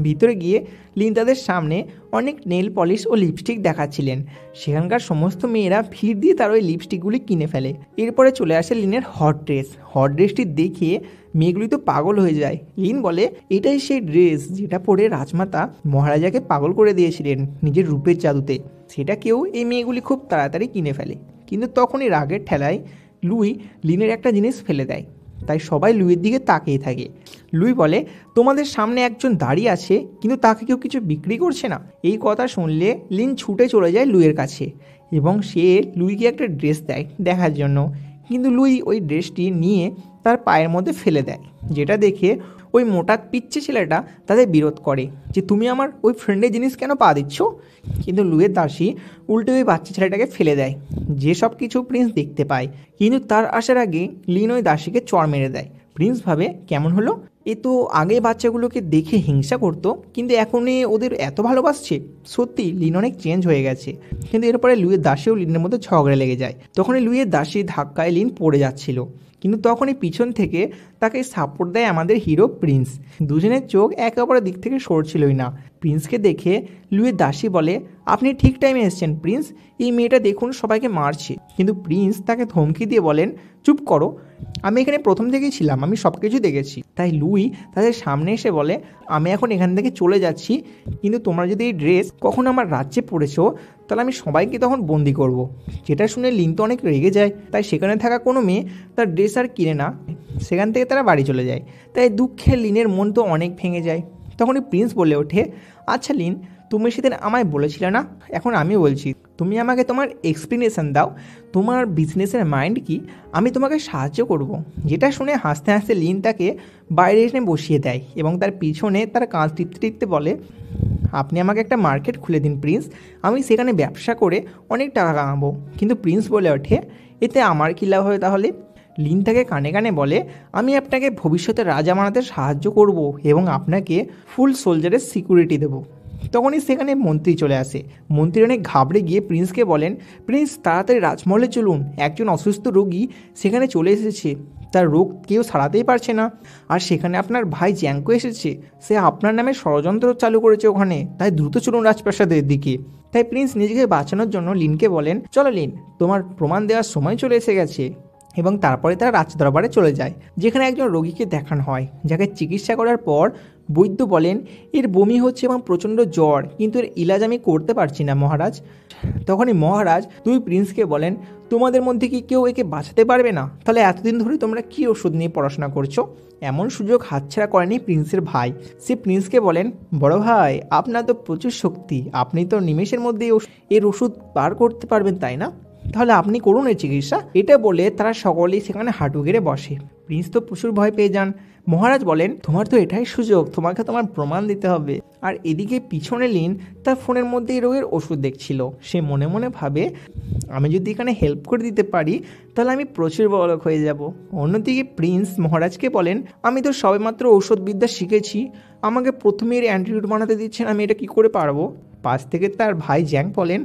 ভিতরে গিয়ে লিন তাদের সামনে অনেক নেল পলিশ ও লিপস্টিক দেখাচ্ছিলেন। সেখানকার সমস্ত মেয়েরা ভিড় দিয়ে তার ওই লিপস্টিকগুলি কিনে ফেলে। এরপরে চলে আসে লিনের হট ড্রেস। হট ড্রেসটি দেখিয়ে মেয়েগুলি তো পাগল হয়ে যায়। লিন বলে এটাই সেই ড্রেস যেটা পরে রাজমাতা মহারাজাকে পাগল করে দিয়েছিলেন নিজের রূপের জাদুতে। সেটাকেও এই মেয়েগুলি খুব তাড়াতাড়ি কিনে ফেলে। কিন্তু তখনই রাগের ঠেলায় লুই লিনের একটা জিনিস ফেলে দেয়। তাই সবাই লুইয়ের দিকে তাকিয়ে থাকে। লুই বলে তোমাদের সামনে একজন দাঁড়িয়ে আছে, কিন্তু তাকে কেউ কিছু বিক্রি করছে না। এই কথা শুনলে লিন ছুটে চলে যায় লুইয়ের কাছে এবং সে লুইকে একটা ড্রেস দেয় দেখার জন্য। কিন্তু লুই ওই ড্রেসটি নিয়ে তার পায়ের মধ্যে ফেলে দেয়, যেটা দেখে ওই মোটা পিচ্চে ছেলেটা তাদের বিরোধ করে যে তুমি আমার ওই ফ্রেন্ডের জিনিস কেন পা দিচ্ছ। কিন্তু লুইয়ের দাসী উল্টে ওই বাচ্চা ছেলেটাকে ফেলে দেয়, যে সব কিছু প্রিন্স দেখতে পায়। কিন্তু তার আসার আগে লিন ওই দাসীকে চড় মেরে দেয়। প্রিন্স ভাবে কেমন হলো, এ তো আগে বাচ্চাগুলোকে দেখে হিংসা করতো, কিন্তু এখনই ওদের এত ভালোবাসছে। সত্যি লিন অনেক চেঞ্জ হয়ে গেছে। কিন্তু এরপরে লুইয়ের দাসীও লিনের মধ্যে ঝগড়া লেগে যায়। তখনই লুইয়ের দাসী ধাক্কায় লিন পড়ে যাচ্ছিল। কিন্তু তখনই পিছন থেকে তাকে সাপোর্ট দেয় আমাদের হিরো প্রিন্স। দুজনের চোখ একে অপরের দিক থেকে সরছিলই না। প্রিন্সকে দেখে লুইয়ের দাসী বলে আপনি ঠিক টাইমে এসেছেন প্রিন্স, এই মেয়েটা দেখুন সবাইকে মারছে। কিন্তু প্রিন্স তাকে ধমকি দিয়ে বলেন চুপ করো, আমি এখানে প্রথম থেকেই ছিলাম, আমি সব কিছু দেখেছি। তাই লুই তাদের সামনে এসে বলে আমি এখন এখান থেকে চলে যাচ্ছি, কিন্তু তোমরা যদি এই ড্রেস কখন আমার রাজ্যে পড়েছো তাহলে আমি সবাইকে তখন বন্দি করব। যেটা শুনে লিন তো অনেক রেগে যায়। তাই সেখানে থাকা কোনো মেয়ে তার ড্রেস আর কিনে না, সেখান থেকে তারা বাড়ি চলে যায়। তাই দুঃখে লিনের মন তো অনেক ভেঙে যায়। তখনই প্রিন্স বলে ওঠে আচ্ছা লিন, তুমি সেদিন আমায় বলেছিলে না, এখন আমি বলছি, তুমি আমাকে তোমার এক্সপ্লেনেশন দাও, তোমার বিজনেসের মাইন্ড কি, আমি তোমাকে সাহায্য করব। যেটা শুনে হাসতে হাসতে লিন তাকে বাইরে এনে বসিয়ে দেয় এবং তার পিছনে তার কাঁচ টিপতে টিপতে বলে আপনি আমাকে একটা মার্কেট খুলে দিন প্রিন্স, আমি সেখানে ব্যবসা করে অনেক টাকা কামাবো। কিন্তু প্রিন্স বলে ওঠে এতে আমার কী লাভ হবে তাহলে। লিন তাকে কানে কানে বলে আমি আপনাকে ভবিষ্যতে রাজা বানাতে সাহায্য করব এবং আপনাকে ফুল সোলজারের সিকিউরিটি দেবো। তখনই সেখানে মন্ত্রী চলে আসে। মন্ত্রী অনেক ঘাবড়ে গিয়ে প্রিন্সকে বলেন, প্রিন্স তাড়াতাড়ি রাজমহলে চলুন, একজন অসুস্থ রোগী সেখানে চলে এসেছে, তার রোগ কেউ সারাতেই পারছে না, আর সেখানে আপনার ভাই জ্যাঙ্কো এসেছে, সে আপনার নামে ষড়যন্ত্র চালু করেছে ওখানে, তাই দ্রুত চলুন রাজপ্রাসাদের দিকে। তাই প্রিন্স নিজেকে বাঁচানোর জন্য লিনকে বলেন, চলো লিন, তোমার প্রমাণ দেওয়ার সময় চলে এসে গেছে। এবং তারপরে তারা রাজদরবারে চলে যায়, যেখানে একজন রোগীকে দেখানো হয়, যাকে চিকিৎসা করার পর বৈদ্য বলেন, এর বমি হচ্ছে এবং প্রচণ্ড জ্বর, কিন্তু এর ইলাজ আমি করতে পারছি না মহারাজ। তখনই মহারাজ দুই প্রিন্সকে বলেন, তোমাদের মধ্যে কি কেউ একে বাঁচাতে পারবে না? তাহলে এতদিন ধরে তোমরা কি ওষুধ নিয়ে পড়াশোনা করছো? এমন সুযোগ হাতছাড়া করেনি প্রিন্সের ভাই। সে প্রিন্সকে বলেন, বড় ভাই, আপনার তো প্রচুর শক্তি, আপনি তো নিমেষের মধ্যেই এর ওষুধ বার করতে পারবেন, তাই না? তাহলে আপনি করুন এর চিকিৎসা। এটা বলে তারা সকলেই সেখানে হাঁটু গেড়ে বসে। প্রিন্স তো প্রচুর ভয় পেয়ে যান। মহারাজ বলেন, তোমার তো এটাই সুযোগ, তোমাকে তোমার প্রমাণ দিতে হবে। আর এদিকে পিছনে লিন তার ফোনের মধ্যে এই রোগের ওষুধ দেখছিল। সে মনে মনে ভাবে, আমি যদি এখানে হেল্প করে দিতে পারি তাহলে আমি প্রচুর বড়লোক হয়ে যাব। অন্যদিকে প্রিন্স মহারাজকে বলেন, আমি তো সবেমাত্র ঔষধবিদ্যা শিখেছি, আমাকে প্রথমে এর অ্যান্টিডোট বানাতে দিচ্ছেন, আমি এটা কি করে পারবো? পাশ থেকে তার ভাই জ্যাঙ্ক বলেন,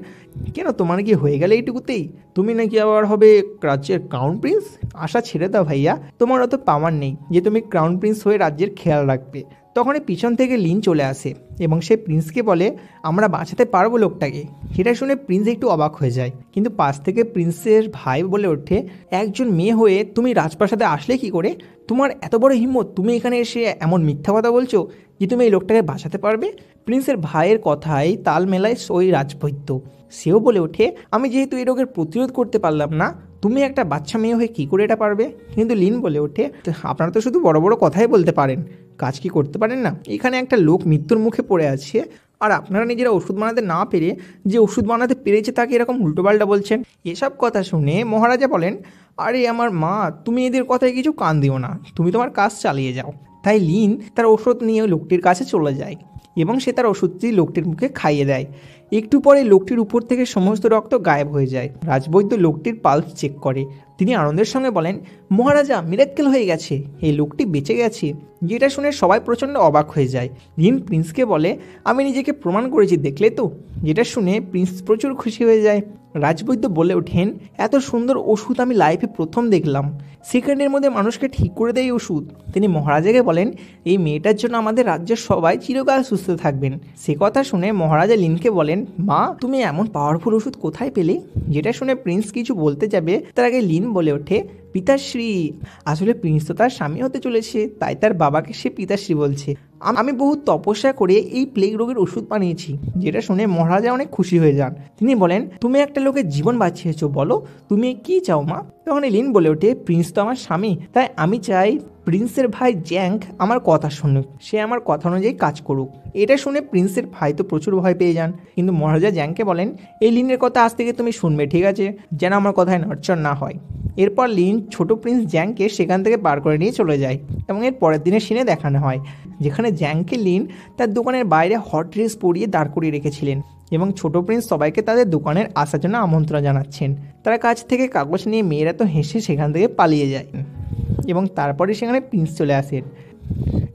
কেন তোমার কি হয়ে গেলে এইটুকুতেই? তুমি নাকি আবার হবে রাজ্যের ক্রাউন প্রিন্স? আশা ছেড়ে দাও ভাইয়া, তোমার অত পাওয়ার নেই যে তুমি ক্রাউন প্রিন্স হয়ে রাজ্যের খেয়াল রাখবে। তখনই পিছন থেকে লিন চলে আসে এবং সে প্রিন্সকে বলে, আমরা বাঁচাতে পারবো লোকটাকে। সেটা শুনে প্রিন্স একটু অবাক হয়ে যায়, কিন্তু পাশ থেকে প্রিন্সের ভাই বলে ওঠে, একজন মেয়ে হয়ে তুমি রাজপ্রাসাদে আসলে কি করে? তোমার এত বড় হিম্মত, তুমি এখানে এসে এমন মিথ্যা কথা বলছো যে তুমি এই লোকটাকে বাঁচাতে পারবে? প্রিন্সের ভাইয়ের কথায় তাল মেলায় ওই রাজবৈদ্য। সেও বলে ওঠে, আমি যেহেতু এই রোগের প্রতিরোধ করতে পারলাম না, তুমি একটা বাচ্চা মেয়ে হয়ে কী করে এটা পারবে? কিন্তু লিন বলে ওঠে, আপনারা তো শুধু বড় বড় কথাই বলতে পারেন, কাজ কি করতে পারেন না? এখানে একটা লোক মৃত্যুর মুখে পড়ে আছে, আর আপনারা নিজেরা ওষুধ বানাতে না পেরে যে ওষুধ বানাতে পেরেছে তাকে এরকম উল্টোপাল্টা বলছেন। এসব কথা শুনে মহারাজা বলেন, আরে আমার মা, তুমি এদের কথায় কিছু কান দিও না, তুমি তোমার কাজ চালিয়ে যাও। তাই লিন তার ওষুধ নিয়ে লোকটির কাছে চলে যায় এবং সে তার ওষুধটি লোকটির মুখে খাইয়ে দেয়। একটু পরে লোকটির উপর থেকে সমস্ত রক্ত গায়েব হয়ে যায়। রাজবৈদ্য লোকটির পালস চেক করে। তিনি আনন্দের সঙ্গে বলেন, মহারাজা, মিরাক্কেল হয়ে গেছে, এই লোকটি বেঁচে গেছে। যেটা শুনে সবাই প্রচণ্ড অবাক হয়ে যায়। লিন প্রিন্সকে বলে, আমি নিজেকে প্রমাণ করেছি, দেখলে তো? যেটা শুনে প্রিন্স প্রচুর খুশি হয়ে যায়। রাজবৈদ্য বলে ওঠেন, এত সুন্দর ওষুধ আমি লাইফে প্রথম দেখলাম, সেকেন্ডের মধ্যে মানুষকে ঠিক করে দেয় ওষুধ। তিনি মহারাজাকে বলেন, এই মেয়েটার জন্য আমাদের রাজ্যের সবাই চিরকাল সুস্থ থাকবেন। সে কথা শুনে মহারাজা লিনকে বলেন, মা, তুমি এমন পাওয়ারফুল ওষুধ কোথায় পেলে? যেটা শুনে প্রিন্স কিছু বলতে যাবে, তার আগে লিন বলে ওঠে, পিতাশ্রী। আসলে প্রিন্স তো তার স্বামী হতে চলেছে, তাই তার বাবাকে সে পিতাশ্রী বলছে। আমি বহু তপস্যা করে এই প্লেগ রোগের ওষুধ বানিয়েছি। যেটা শুনে মহারাজা অনেক খুশি হয়ে যান। তিনি বলেন, তুমি একটা লোকের জীবন বাঁচিয়েছো, বলো তুমি কি চাও মা? তখন লিন বলে ওঠে, প্রিন্স তো আমার স্বামী, তাই আমি চাই প্রিন্সের ভাই জ্যাঙ্ক আমার কথা শুনুক, সে আমার কথা অনুযায়ী কাজ করুক। এটা শুনে প্রিন্সের ভাই তো প্রচুর ভয় পেয়ে যান, কিন্তু মহারাজা জ্যাঙ্ককে বলেন, এই লিনের কথা আজ থেকে তুমি শুনবে, ঠিক আছে, যেন আমার কথায় নড়চড় না হয়। এরপর লিন ছোট প্রিন্স জ্যাঙ্ককে সেখান থেকে বার করে নিয়ে চলে যায় এবং এর পরের দিনের সিনে দেখানো হয়, যেখানে জ্যাঙ্ককে লিন তার দোকানের বাইরে হট ড্রেস পরিয়ে দাঁড় করিয়ে রেখেছিলেন এবং ছোট প্রিন্স সবাইকে তাদের দোকানের আসার জন্য আমন্ত্রণ জানাচ্ছেন। তারা কাছ থেকে কাগজ নিয়ে মেয়েরা তো হেসে সেখান থেকে পালিয়ে যায় এবং তারপরে সেখানে প্রিন্স চলে আসেন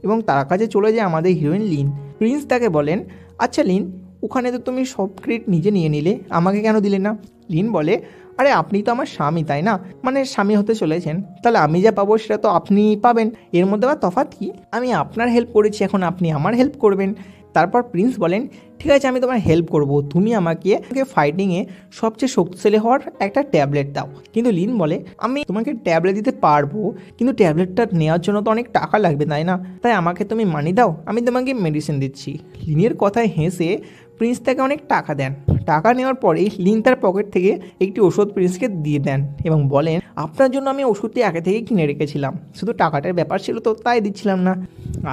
এবং তার কাছে চলে যায় আমাদের হিরোইন লিন। প্রিন্স তাকে বলেন, আচ্ছা লিন, ওখানে তো তুমি সব ক্রেডিট নিজে নিয়ে নিলে, আমাকে কেন দিলে না? লিন বলে, আরে আপনি তো আমার স্বামী, তাই না? মানে স্বামী হতে চলেছেন, তাহলে আমি যা পাবো সেটা তো আপনিই পাবেন, এর মধ্যে আবার তফাৎ কি? আমি আপনার হেল্প করেছি, এখন আপনি আমার হেল্প করবেন। তারপর প্রিন্স বলেন, ঠিক আছে, আমি তোমার হেল্প করব, তুমি আমাকে ফাইটিংয়ে সবচেয়ে শক্তিশালী হওয়ার একটা ট্যাবলেট দাও। কিন্তু লিন বলে, আমি তোমাকে ট্যাবলেট দিতে পারবো, কিন্তু ট্যাবলেটটা নেওয়ার জন্য তো অনেক টাকা লাগবে, তাই না? তাই আমাকে তুমি মানি দাও, আমি তোমাকে মেডিসিন দিচ্ছি। লিনের কথায় হেসে প্রিন্স তাকে অনেক টাকা দেন। টাকা নেওয়ার পরে লিন তার পকেট থেকে একটি ওষুধ প্রিন্সকে দিয়ে দেন এবং বলেন, আপনার জন্য আমি ওষুধটি আগে থেকে কিনে রেখেছিলাম, শুধু টাকাটার ব্যাপার ছিল তো তাই দিচ্ছিলাম না।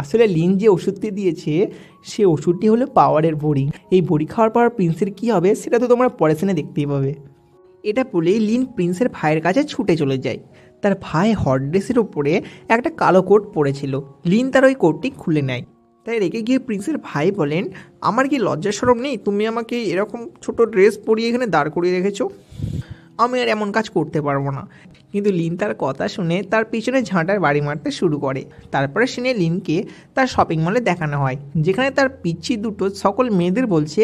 আসলে লিন যে ওষুধটি দিয়েছে সে ওষুধটি হলো পাওয়ারের বড়ি। এই বড়ি খাওয়ার পর প্রিন্সের কী হবে সেটা তো তোমরা পরে সিনে দেখতেই পাবে। এটা বলেই লিন প্রিন্সের ভাইয়ের কাছে ছুটে চলে যায়। তার ভাই হট ড্রেসের ওপরে একটা কালো কোট পরেছিল। লিন তার ওই কোটটি খুলে নেয়। তাই রেগে গিয়ে প্রিন্সের ভাই বলেন, আমার কি লজ্জা শরম নেই? তুমি আমাকে এরকম ছোট ড্রেস পরিয়ে এখানে দাঁড় করিয়ে রেখেছো। আমি আর এমন কাজ করতে পারবো না। কিন্তু লিন তার কথা শুনে তার পিছনে ঝাঁটার বাড়ি মারতে শুরু করে। তারপরে সিনে লিনকে তার শপিং মলে দেখানো হয়, যেখানে তার পিচ্ছি দুটো সকল মেয়েদের বলছে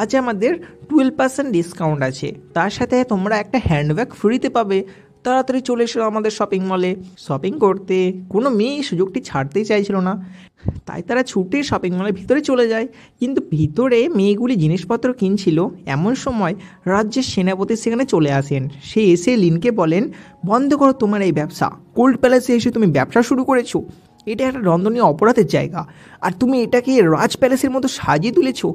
আজ আমাদের 12% ডিসকাউন্ট আছে, তার সাথে তোমরা একটা হ্যান্ডব্যাগ ফ্রিতে পাবে, তাড়াতাড়ি চলে এসো আমাদের শপিং মলে শপিং করতে। কোনো মেয়ে এই সুযোগটি ছাড়তেই চাইছিল না, তাই তারা ছুটে শপিং মলের ভিতরে চলে যায়। কিন্তু ভিতরে মেয়েগুলি জিনিসপত্র কিনছিল, এমন সময় রাজ্যের সেনাপতি সেখানে চলে আসেন। সে এসে লিনকে বলেন, বন্ধ করো তোমার এই ব্যবসা, কোল্ড প্যালেসে এসে তুমি ব্যবসা শুরু করেছো, এটা একটা দণ্ডনীয় অপরাধের জায়গা, আর তুমি এটাকে রাজ প্যালেসের মতো সাজিয়ে তুলেছো।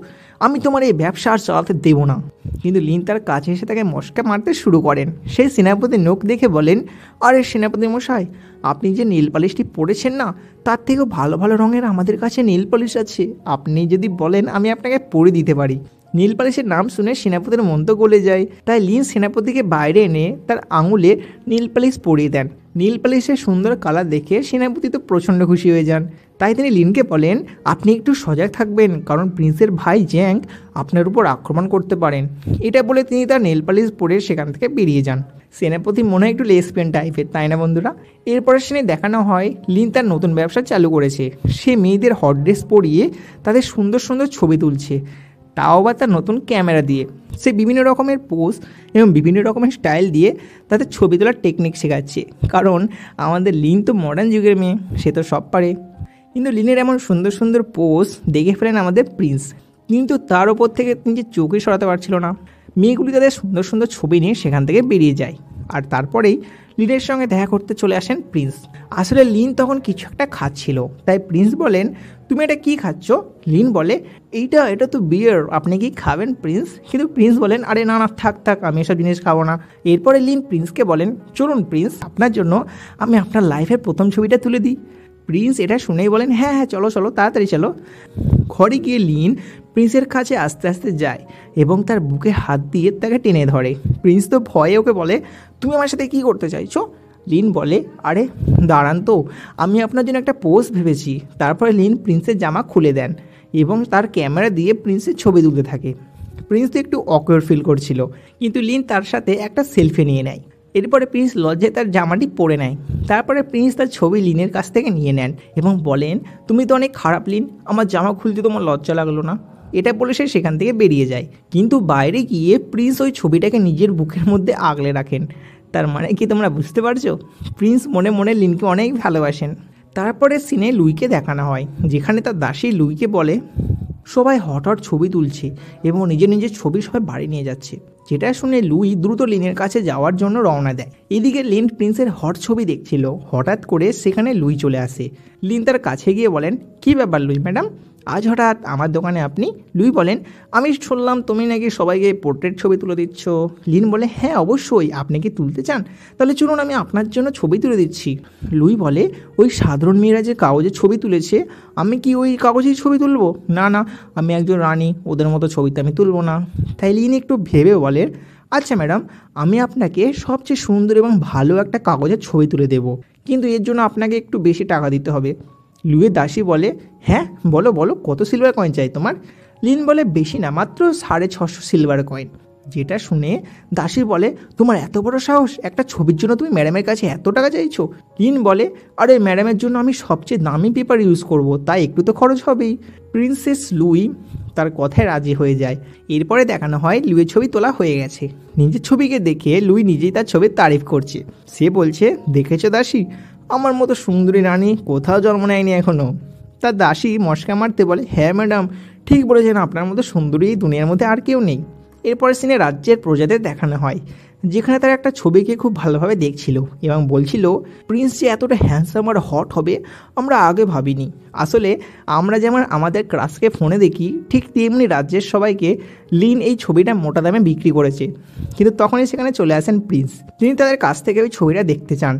আমি তোমার এই ব্যবসা আর চালাতে দেবো না। কিন্তু লিন তার কাছে এসে তাকে মস্কা মারতে শুরু করেন। সেই সেনাপতির নখ দেখে বলেন, আরে সেনাপতি মশাই, আপনি যে নীল পালিশটি পরেছেন না, তার থেকেও ভালো ভালো রঙের আমাদের কাছে নীল পালিশ আছে, আপনি যদি বলেন আমি আপনাকে পরে দিতে পারি। নীল পালিশের নাম শুনে সেনাপতির মন তো গলে যায়, তাই লিন সেনাপতিকে বাইরে এনে তার আঙুলে নীল পালিশ পরিয়ে দেন। নীল পালিশের সুন্দর কালার দেখে সেনাপতি তো প্রচণ্ড খুশি হয়ে যান। তাই তিনি লিনকে বলেন, আপনি একটু সজাগ থাকবেন, কারণ প্রিন্সের ভাই জ্যাং আপনার উপর আক্রমণ করতে পারেন। এটা বলে তিনি তার নীল পালিশ পরে সেখান থেকে বেরিয়ে যান। সেনাপতি মনে হয় একটু লেসবিয়ান টাইপের, তাই না বন্ধুরা? এরপরে সেখানে দেখানো হয় লিন তার নতুন ব্যবসা চালু করেছে। সে মেয়েদের হট ড্রেস পরিয়ে তাদের সুন্দর সুন্দর ছবি তুলছে, তাও আবার তার নতুন ক্যামেরা দিয়ে। সে বিভিন্ন রকমের পোজ এবং বিভিন্ন রকমের স্টাইল দিয়ে তাদের ছবি তোলার টেকনিক শেখাচ্ছে, কারণ আমাদের লিন তো মডার্ন যুগের মেয়ে, সে তো সব পারে। কিন্তু লিনের এমন সুন্দর সুন্দর পোজ দেখে ফেলেন আমাদের প্রিন্স, কিন্তু তার ওপর থেকে নিজের চোখে সরাতে পারছিল না। মেয়েগুলি তাদের সুন্দর সুন্দর ছবি নিয়ে সেখান থেকে বেরিয়ে যায়, আর তারপরেই লিনের সঙ্গে দেখা করতে চলে আসেন প্রিন্স। আসলে লিন তখন কিছু একটা খাচ্ছিল, তাই প্রিন্স বলেন, তুমি এটা কি খাচ্ছ? লিন বলে, এটা তো বিয়ার, আপনি কি খাবেন প্রিন্স? কিন্তু প্রিন্স বলেন, আরে না না, থাক থাক, আমি এসব জিনিস খাবো না। এরপরে লিন প্রিন্সকে বলেন, চলুন প্রিন্স, আপনার জন্য আমি আপনার লাইফের প্রথম ছবিটা তুলে দিই। প্রিন্স এটা শুনেই বলেন, হ্যাঁ হ্যাঁ, চলো চলো, তাড়াতাড়ি চলো। ঘরে গিয়ে লিন প্রিন্সের কাছে আস্তে আস্তে যায় এবং তার বুকে হাত দিয়ে তাকে টেনে ধরে। প্রিন্স তো ভয়ে ওকে বলে, তুমি আমার সাথে কী করতে চাইছো? লিন বলে, আরে দাঁড়ান তো, আমি আপনার জন্য একটা পোজ ভেবেছি। তারপরে লিন প্রিন্সের জামা খুলে দেন এবং তার ক্যামেরা দিয়ে প্রিন্সের ছবি তুলতে থাকে। প্রিন্স তো একটু অকওয়ার্ড ফিল করছিল, কিন্তু লিন তার সাথে একটা সেলফি নিয়ে নেয়। এরপরে প্রিন্স লজ্জায় তার জামাটি পরে নেয়। তারপরে প্রিন্স তার ছবি লিনের কাছ থেকে নিয়ে নেন এবং বলেন, তুমি তো অনেক খারাপ লিন, আমার জামা খুলতে তোমার লজ্জা লাগলো না? এটা বলে সে সেখান থেকে বেরিয়ে যায়। কিন্তু বাইরে গিয়ে প্রিন্স ওই ছবিটাকে নিজের বুকের মধ্যে আগলে রাখেন। তার মানে কি তোমরা বুঝতে পারছো? প্রিন্স মনে মনে লিনকে অনেক ভালোবাসেন। তারপরে সিনে লুইকে দেখানো হয়, যেখানে তার দাসী লুইকে বলে, সবাই হট হট ছবি তুলছে এবং নিজের নিজের ছবি সবাই বাড়ি নিয়ে যাচ্ছে। যেটা শুনে লুই দ্রুত লিনের কাছে যাওয়ার জন্য রওনা দেয়। এদিকে লিন প্রিন্সের হট ছবি দেখছিল, হঠাৎ করে সেখানে লুই চলে আসে। লিন তার কাছে গিয়ে বলেন, কী ব্যাপার লুই ম্যাডাম, আজ হঠাৎ আমার দোকানে আপনি? লুই বলেন, আমি শুনলাম তুমি নাকি সবাইকে পোর্ট্রেট ছবি তুলে দিচ্ছ। লিন বলে, হ্যাঁ অবশ্যই, আপনি কি তুলতে চান? তাহলে চলুন আমি আপনার জন্য ছবি তুলে দিচ্ছি। লুই বলে, ওই সাধারণ মেয়েরা যে কাগজের ছবি তুলেছে, আমি কি ওই কাগজের ছবি তুলবো? না না, আমি একজন রানী, ওদের মতো ছবিতে আমি তুলবো না। তাই লিন একটু ভেবে বলে, আচ্ছা ম্যাডাম, আমি আপনাকে সবচেয়ে সুন্দর এবং ভালো একটা কাগজের ছবি তুলে দেব, কিন্তু এর জন্য আপনাকে একটু বেশি টাকা দিতে হবে। লুইয়ের দাসী বলে, হ্যাঁ বলো বলো, কত সিলভার কয়েন চাই তোমার? লিন বলে, বেশি না, মাত্র 650 সিলভার কয়েন। যেটা শুনে দাসী বলে, তোমার এত বড় সাহস, একটা ছবির জন্য তুমি ম্যাডামের কাছে এত টাকা চাইছো? লিন বলে, আরে ম্যাডামের জন্য আমি সবচেয়ে দামি পেপার ইউজ করব, তাই একটু তো খরচ হবেই। প্রিন্সেস লুই তার কথায় রাজি হয়ে যায়। এরপরে দেখানো হয় লুইয়ের ছবি তোলা হয়ে গেছে। নিজের ছবিকে দেখে লুই নিজেই তার ছবির তারিফ করছে। সে বলছে, দেখেছো দাসী, আমার মতো সুন্দরী রানী কোথাও জন্ম নেয়নি এখনও। তার দাসী মশকা মারতে বলে, হ্যাঁ ম্যাডাম, ঠিক বলেছেন, আপনার মতো সুন্দরী এই দুনিয়ার মধ্যে আর কেউ নেই। এরপরে সিনে রাজ্যের প্রজাদের দেখানো হয়, যেখানে তারা একটা ছবিকে খুব ভালোভাবে দেখছিল এবং বলছিল, প্রিন্স যে এতটা হ্যান্ডসাম আর হট হবে আমরা আগে ভাবিনি। আসলে আমরা যেমন আমাদের ক্রাশকে ফোনে দেখি, ঠিক তেমনি রাজ্যের সবাইকে লিন এই ছবিটা মোটা দামে বিক্রি করেছে। কিন্তু তখনই সেখানে চলে আসেন প্রিন্স, তিনি তাদের কাছ থেকে ওই ছবিটা দেখতে চান।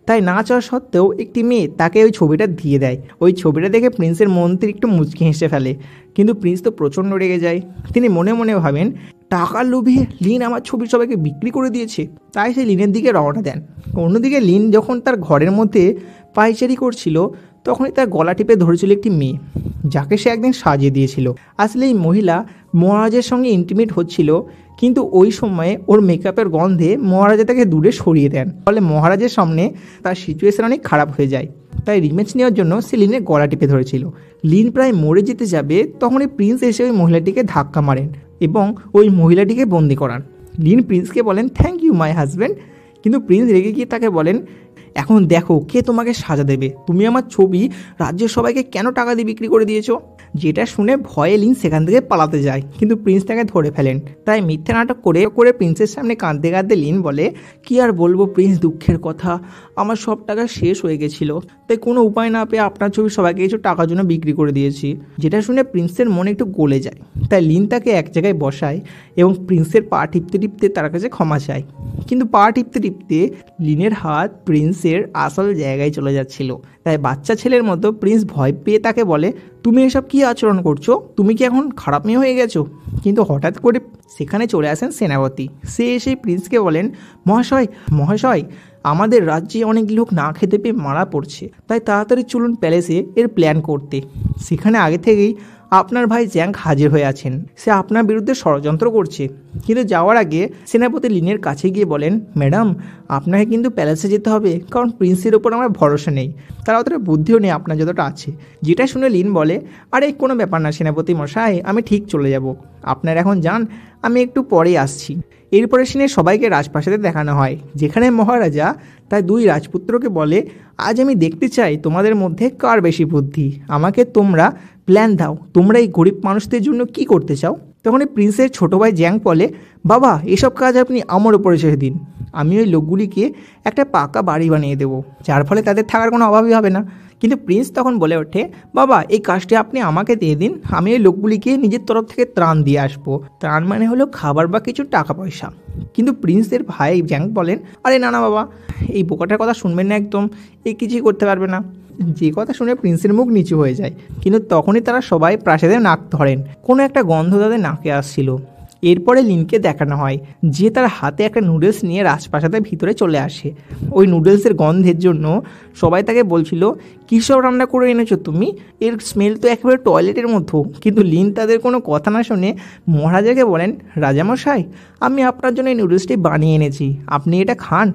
তাই না চাওয়া সত্ত্বেও একটি মেয়ে তাকে ওই ছবিটা দিয়ে দেয়। ওই ছবিটা দেখে প্রিন্সের মন্ত্রী একটু মুচকি হেসে ফেলে, কিন্তু প্রিন্স তো প্রচণ্ড রেগে যায়। তিনি মনে মনে ভাবেন, টাকার লোভে লিন আমার ছবি সবাইকে বিক্রি করে দিয়েছে। তাই সে লিনের দিকে রওনা দেন। অন্যদিকে লিন যখন তার ঘরের মধ্যে পায়চারি করছিল, তখনই তার গলা টিপে ধরেছিল একটি মেয়ে, যাকে সে একদিন সাজিয়ে দিয়েছিল। আসলে এই মহিলা মহারাজের সঙ্গে ইন্টিমেট হচ্ছিল, কিন্তু ওই সময়ে ওর মেকআপের গন্ধে মহারাজা তাকে দূরে সরিয়ে দেন। ফলে মহারাজের সামনে তার সিচুয়েশন অনেক খারাপ হয়ে যায়। তাই রিমেজ নেওয়ার জন্য সে লিনের গলা টিপে ধরেছিল। লিন প্রায় মরে যেতে যাবে, তখনই প্রিন্স এসে ওই মহিলাটিকে ধাক্কা মারেন এবং ওই মহিলাটিকে বন্দি করান। লিন প্রিন্সকে বলেন থ্যাংক ইউ মাই হাজব্যান্ড, কিন্তু প্রিন্স রেগে গিয়ে তাকে বলেন এখন দেখো কে তোমাকে সাজা দেবে, তুমি আমার ছবি রাজ্যের সবাইকে কেন টাকা দিয়ে বিক্রি করে দিয়েছো। যেটা শুনে ভয়ে লিন সেখান থেকে পালাতে যায়, কিন্তু প্রিন্স তাকে ধরে ফেলেন। তাই মিথ্যা নাটক করে প্রিন্সের সামনে কাঁদতে কাঁদতে লিন বলে কি আর বলবো প্রিন্স, দুঃখের কথা, আমার সব টাকা শেষ হয়ে গেছিলো, তাই কোনো উপায় না পেয়ে আপনার ছবি সবাইকে কিছু টাকার জন্য বিক্রি করে দিয়েছি। যেটা শুনে প্রিন্সের মনে একটু গলে যায়। তাই লিন তাকে এক জায়গায় বসায় এবং প্রিন্সের পা টিপতে টিপতে তার কাছে ক্ষমা চায়। কিন্তু পা টিপতে টিপতে লিনের হাত প্রিন্সের আসল জায়গায় চলে যাচ্ছিল। তাই বাচ্চা ছেলের মতো প্রিন্স ভয় পেয়ে তাকে বলে তুমি এসব কি আচরণ করছো, তুমি কি এখন খারাপ মেয়ে হয়ে গেছো। কিন্তু হঠাৎ করে সেখানে চলে আসেন সেনাপতি। সে এসে প্রিন্সকে বলেন মহাশয় মহাশয়, আমাদের রাজ্যে অনেক লোক না খেতে পেয়ে মারা পড়ছে, তাই তাড়াতাড়ি চলুন প্যালেসে এর প্ল্যান করতে। সেখানে আগে থেকেই আপনার ভাই জ্যাঙ্ক হাজির হয়ে আছেন, সে আপনার বিরুদ্ধে ষড়যন্ত্র করছে। কিন্তু যাওয়ার আগে সেনাপতি লিনের কাছে গিয়ে বলেন ম্যাডাম, আপনাকে কিন্তু প্যালেসে যেতে হবে, কারণ প্রিন্সের ওপর আমার ভরসা নেই, তার অতটা বুদ্ধিও নেই আপনার যতটা আছে। যেটা শুনে লিন বলে আরে কোনো ব্যাপার না সেনাপতি মশাই, আমি ঠিক চলে যাব, আপনার এখন যান, আমি একটু পরেই আসছি। এরপরে সিনে সবাইকে রাজপ্রাসাদে দেখানো হয়, যেখানে মহারাজা তার দুই রাজপুত্রকে বলে আজ আমি দেখতে চাই তোমাদের মধ্যে কার বেশি বুদ্ধি, আমাকে তোমরা প্ল্যান দাও, তোমরা এই গরিব মানুষদের জন্য কি করতে চাও। তখন প্রিন্সের ছোটো ভাই জ্যাং বলে বাবা এসব কাজ আপনি আমার ওপরে ছেড়ে দিন, আমি ওই লোকগুলিকে একটা পাকা বাড়ি বানিয়ে দেবো, যার ফলে তাদের থাকার কোনো অভাবই হবে না। কিন্তু প্রিন্স তখন বলে ওঠে বাবা এই কাজটি আপনি আমাকে দিয়ে দিন, আমি ওই লোকগুলিকে নিজের তরফ থেকে ত্রাণ দিয়ে আসবো। ত্রাণ মানে হলো খাবার বা কিছু টাকা পয়সা। কিন্তু প্রিন্সের ভাই জ্যাং বলেন আরে না না বাবা, এই বোকাটার কথা শুনবেন না একদম, এই কিছুই করতে পারবে না। যে কথা শুনে প্রিন্সের মুখ নিচু হয়ে যায়। কিন্তু তখনই তারা সবাই প্রাসাদে নাক ধরেন, কোনো একটা গন্ধ তাদের নাকে আসছিল। এরপরে লিনকে দেখানো হয় যে তার হাতে একটা নুডলস নিয়ে রাজপ্রাসাদের ভিতরে চলে আসে। ওই নুডলসের গন্ধের জন্য সবাই তাকে বলছিল কী সব রান্না করে এনেছো তুমি, এর স্মেল তো একেবারে টয়লেটের মতো। কিন্তু লিন তাদের কোনো কথা না শুনে মহারাজাকে বলেন রাজামশাই, আমি আপনার জন্য এই নুডলসটি বানিয়ে এনেছি, আপনি এটা খান,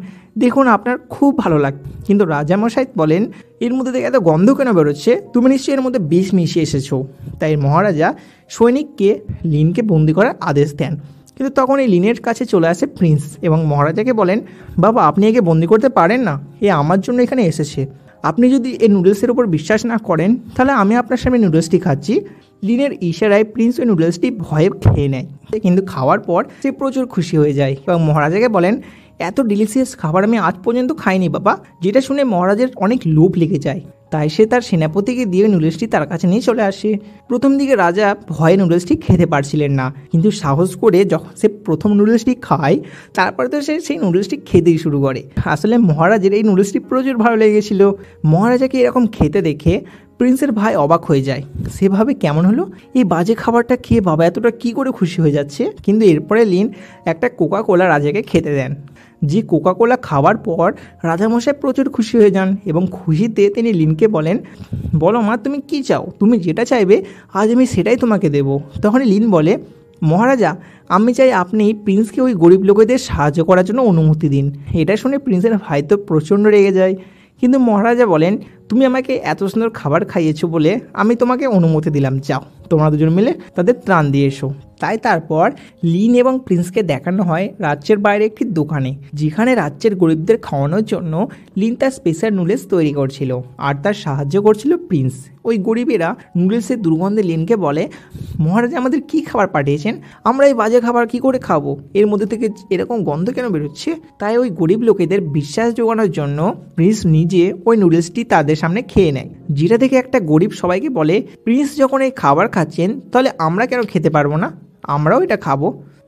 দেখুন আপনার খুব ভালো লাগবে। কিন্তু রাজামশাই বলেন এর মধ্যে থেকে এত গন্ধ কেন বেরোচ্ছে, তুমি নিশ্চয়ই এর মধ্যে বিষ মিশিয়ে এসেছো। তাই মহারাজা সৈনিককে লিনকে বন্দি করার আদেশ দেন। কিন্তু তখন এই লিনের কাছে চলে আসে প্রিন্স এবং মহারাজাকে বলেন বাবা আপনি একে বন্দি করতে পারেন না, এ আমার জন্য এখানে এসেছে, আপনি যদি এই নুডলসের উপর বিশ্বাস না করেন তাহলে আমি আপনার সামনে নুডলসটি খাচ্ছি। লিনের ইশারায় প্রিন্স ওই নুডলসটি ভয়ে খেয়ে নেয়, কিন্তু খাওয়ার পর সে প্রচুর খুশি হয়ে যায় এবং মহারাজাকে বলেন এত ডিলিশিয়াস খাবার আমি আজ পর্যন্ত খাইনি বাবা। যেটা শুনে মহারাজের অনেক লোভ লেগে যায়, তাই সে তার সেনাপতিকে দিয়ে নুডলসটি তার কাছে নিয়ে চলে আসে। প্রথম দিকে রাজা ভয়ে নুডলসটি খেতে পারছিলেন না, কিন্তু সাহস করে যখন সে প্রথম নুডলসটি খায় তারপরে তো সে সেই নুডলসটি খেতেই শুরু করে। আসলে মহারাজের এই নুডলসটি প্রচুর ভালো লেগেছিল। মহারাজাকে এরকম খেতে দেখে প্রিন্সের ভাই অবাক হয়ে যায়, সেভাবে কেমন হলো এই বাজে খাবারটা খেয়ে বাবা এতটা কি করে খুশি হয়ে যাচ্ছে। কিন্তু এরপরে লিন একটা কোকা কোলা রাজাকে খেতে দেন, যে কোকা কোলা খাওয়ার পর রাজামশাই প্রচুর খুশি হয়ে যান এবং খুশিতে তিনি লিনকে বলেন বলো মা তুমি কি চাও, তুমি যেটা চাইবে আজ আমি সেটাই তোমাকে দেবো। তখন লিন বলে মহারাজা আমি চাই আপনি প্রিন্সকে ওই গরিব লোকেদের সাহায্য করার জন্য অনুমতি দিন। এটা শুনে প্রিন্সের ভাই তো প্রচণ্ড রেগে যায়, কিন্তু মহারাজা বলেন তুমি আমাকে এত সুন্দর খাবার খাইয়েছো বলে আমি তোমাকে অনুমতি দিলাম, যাও তোমরা দুজন মিলে তাদের ত্রাণ দিয়ে এসো। তাই তারপর লিন এবং প্রিন্সকে দেখানো হয় রাজ্যের বাইরে একটি দোকানে, যেখানে রাজ্যের গরিবদের খাওয়ানোর জন্য লিন তার স্পেশাল নুডলস তৈরি করছিল আর তার সাহায্য করছিল প্রিন্স। ওই গরিবেরা নুডলসের দুর্গন্ধে লিনকে বলে মহারাজা আমাদের কি খাবার পাঠিয়েছেন, আমরা এই বাজে খাবার কি করে খাবো, এর মধ্যে থেকে এরকম গন্ধ কেন বেরোচ্ছে। তাই ওই গরিব লোকেদের বিশ্বাস জোগানোর জন্য প্রিন্স নিজে ওই নুডলসটি তাদের সামনে খেয়ে নেয়, যেটা থেকে একটা গরিব সবাইকে বলে প্রিন্স যখন এই খাবার খাচ্ছেন তাহলে আমরা কেন খেতে পারবো না, আমরাও এটা খাবো।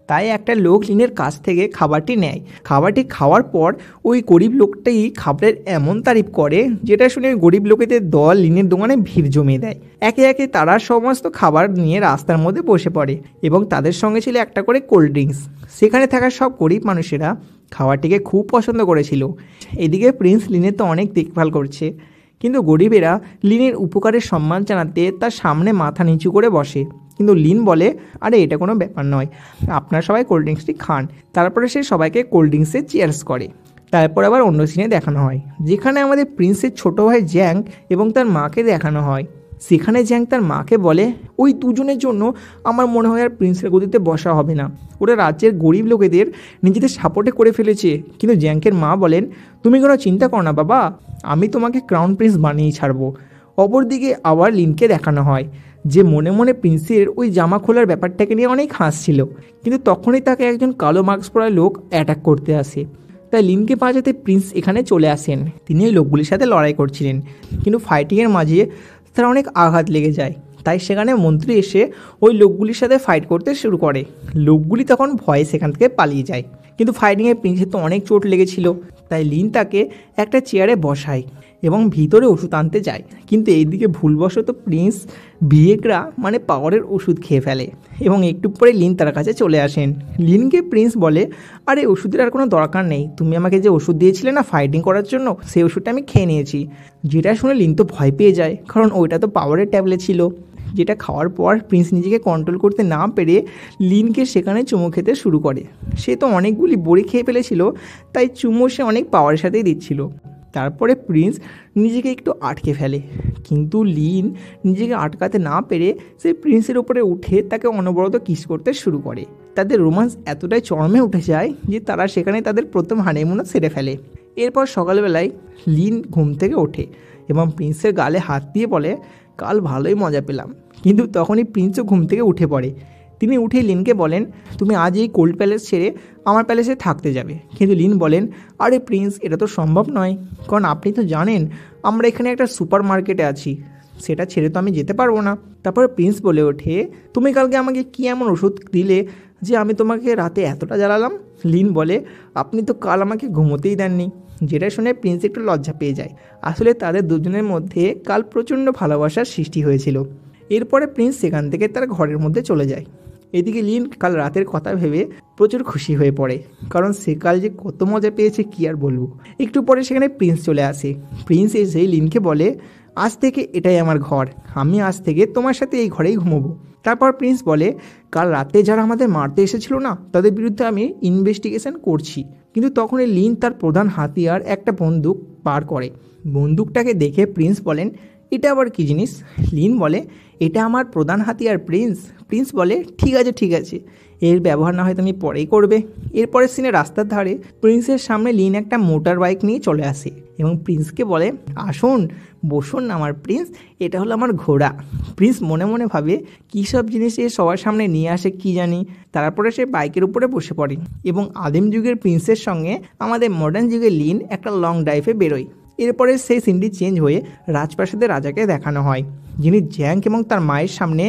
তাই একটা লোক লিনের কাছ থেকে খাবারটি নেয়। খাবারটি খাওয়ার পর ওই গরিব লোকটি খাবারের এমন তারিফ করে যেটা শুনে গরিব লোকেদের দল লিনের দোকানে ভিড় জমিয়ে দেয়। একে একে তারা সমস্ত খাবার নিয়ে রাস্তার মধ্যে বসে পড়ে এবং তাদের সঙ্গে ছিল একটা করে কোল্ড ড্রিঙ্কস। সেখানে থাকা সব গরিব মানুষেরা খাবারটিকে খুব পছন্দ করেছিল। এদিকে প্রিন্স লিনের তো অনেক দেখভাল করছে, কিন্তু গরিবেরা লিনের উপকারের সম্মান জানাতে তার সামনে মাথা নিচু করে বসে। কিন্তু লিন বলে, আরে এটা কোনো ব্যাপার নয়, আপনারা সবাই কোল্ড ড্রিঙ্কসটি খান। তারপরে সে সবাইকে কোল্ড ড্রিঙ্কসে চিয়ার্স করে। তারপর আবার অন্য সিনে দেখানো হয় যেখানে আমাদের প্রিন্সের ছোট ভাই জ্যাং এবং তার মাকে দেখানো হয়। সেখানে জ্যাং তার মাকে বলে, ওই দুজনের জন্য আমার মনে হয় আর প্রিন্সের গদিতে বসা হবে না, ওরা রাজ্যের গরিব লোকেদের নিজেদের সাপোর্টে করে ফেলেছে। কিন্তু জ্যাংকের মা বলেন, তুমি কোনো চিন্তা করো না বাবা, আমি তোমাকে ক্রাউন প্রিন্স বানিয়েই ছাড়বো। অপরদিকে আবার লিনকে দেখানো হয় যে মনে মনে প্রিন্সের ওই জামা খোলার ব্যাপারটাকে নিয়ে অনেক হাসছিল। কিন্তু তখনই তাকে একজন কালো মাস্ক পরা লোক অ্যাটাক করতে আসে। তাই লিনকে বাঁচাতে প্রিন্স এখানে চলে আসেন। তিনি ওই লোকগুলির সাথে লড়াই করছিলেন, কিন্তু ফাইটিংয়ের মাঝে তার অনেক আঘাত লেগে যায়। তাই সেখানে মন্ত্রী এসে ওই লোকগুলির সাথে ফাইট করতে শুরু করে। লোকগুলি তখন ভয়ে সেখান থেকে পালিয়ে যায়। কিন্তু ফাইটিংয়ে প্রিন্সের তো অনেক চোট লেগেছিল, তাই লিন তাকে একটা চেয়ারে বসায় এবং ভিতরে ওষুধ আনতে যায়। কিন্তু এইদিকে ভুলবশত প্রিন্স ভিয়েগ্রা মানে পাওয়ারের ওষুধ খেয়ে ফেলে এবং একটু পরে লিন তার কাছে চলে আসেন। লিনকে প্রিন্স বলে, আরে ওষুধের আর কোনো দরকার নেই, তুমি আমাকে যে ওষুধ দিয়েছিলে না ফাইটিং করার জন্য, সেই ওষুধটা আমি খেয়ে নিয়েছি। যেটা শুনে লিন তো ভয় পেয়ে যায়, কারণ ওইটা তো পাওয়ারের ট্যাবলেট ছিল। যেটা খাওয়ার পর প্রিন্স নিজেকে কন্ট্রোল করতে না পেরে লিনকে সেখানে চুমো খেতে শুরু করে। সে তো অনেকগুলি বড়ি খেয়ে ফেলেছিল, তাই চুমো সে অনেক পাওয়ারের সাথেই দিচ্ছিল। তারপরে প্রিন্স নিজেকে একটু আটকে ফেলে, কিন্তু লিন নিজেকে আটকাতে না পেরে সে প্রিন্সের উপরে উঠে তাকে অনবরত কিস করতে শুরু করে। তাদের রোমান্স এতটাই চরমে উঠে যায় যে তারা সেখানে তাদের প্রথম হানিমুনও সেরে ফেলে। এরপর সকালবেলায় লিন ঘুম থেকে ওঠে এবং প্রিন্সের গালে হাত দিয়ে বলে, কাল ভালোই মজা পেলাম। কিন্তু তখনই প্রিন্সও ঘুম থেকে উঠে পড়ে। তিনি উঠে লিনকে বলেন, তুমি আজ এই কোল্ড প্যালেস ছেড়ে আমার প্যালেসে থাকতে যাবে। কিন্তু লিন বলেন, আরে প্রিন্স, এটা তো সম্ভব নয়, কারণ আপনি তো জানেন আমরা এখানে একটা সুপার মার্কেটে আছি, সেটা ছেড়ে তো আমি যেতে পারবো না। তারপরে প্রিন্স বলে ওঠে, তুমি কালকে আমাকে কী এমন ওষুধ দিলে যে আমি তোমাকে রাতে এতটা জ্বালালাম? লিন বলে, আপনি তো কাল আমাকে ঘুমোতেই দেননি। যেটা শুনে প্রিন্স একটু লজ্জা পেয়ে যায়। আসলে তাদের দুজনের মধ্যে কাল প্রচণ্ড ভালোবাসার সৃষ্টি হয়েছিল। এরপরে প্রিন্স সেখান থেকে তার ঘরের মধ্যে চলে যায়। এদিকে লিন কাল রাতের কথা ভেবে প্রচুর খুশি হয়ে পড়ে, কারণ সে কাল যে কত মজা পেয়েছে কি আর বলবো। একটু পরে সেখানে প্রিন্স চলে আসে। প্রিন্স এসে লিনকে বলে, আজ থেকে এটাই আমার ঘর, আমি আজ থেকে তোমার সাথে এই ঘরেই ঘুমোবো। তারপর প্রিন্স বলে, কাল রাতে যারা আমাদের মারতে এসেছিল না, তাদের বিরুদ্ধে আমি ইনভেস্টিগেশন করছি। কিন্তু তখনই লিন তার প্রধান হাতিয়ার একটা বন্দুক বার করে। বন্দুকটাকে দেখে প্রিন্স বলেন, এটা আবার কী জিনিস? লিন বলে, এটা আমার প্রধান হাতিয়ার প্রিন্স। প্রিন্স বলে, ঠিক আছে ঠিক আছে, এর ব্যবহার না হয় তুমি পরেই করবে। এরপরের সিনে রাস্তার ধারে প্রিন্সের সামনে লিন একটা মোটর বাইক নিয়ে চলে আসে এবং প্রিন্সকে বলে, আসুন বসুন আমার প্রিন্স, এটা হলো আমার ঘোড়া। প্রিন্স মনে মনে ভাবে কী সব জিনিস এ সবার সামনে নিয়ে আসে কি জানি। তারপরে সে বাইকের উপরে বসে পড়ে এবং আদিম যুগের প্রিন্সের সঙ্গে আমাদের মডার্ন যুগের লিন একটা লং ড্রাইভে বেরোয়। এরপরে সেই সিনটি চেঞ্জ হয়ে রাজপ্রাসাদের রাজাকে দেখানো হয়, যিনি জ্যাঙ্ক এবং তার মায়ের সামনে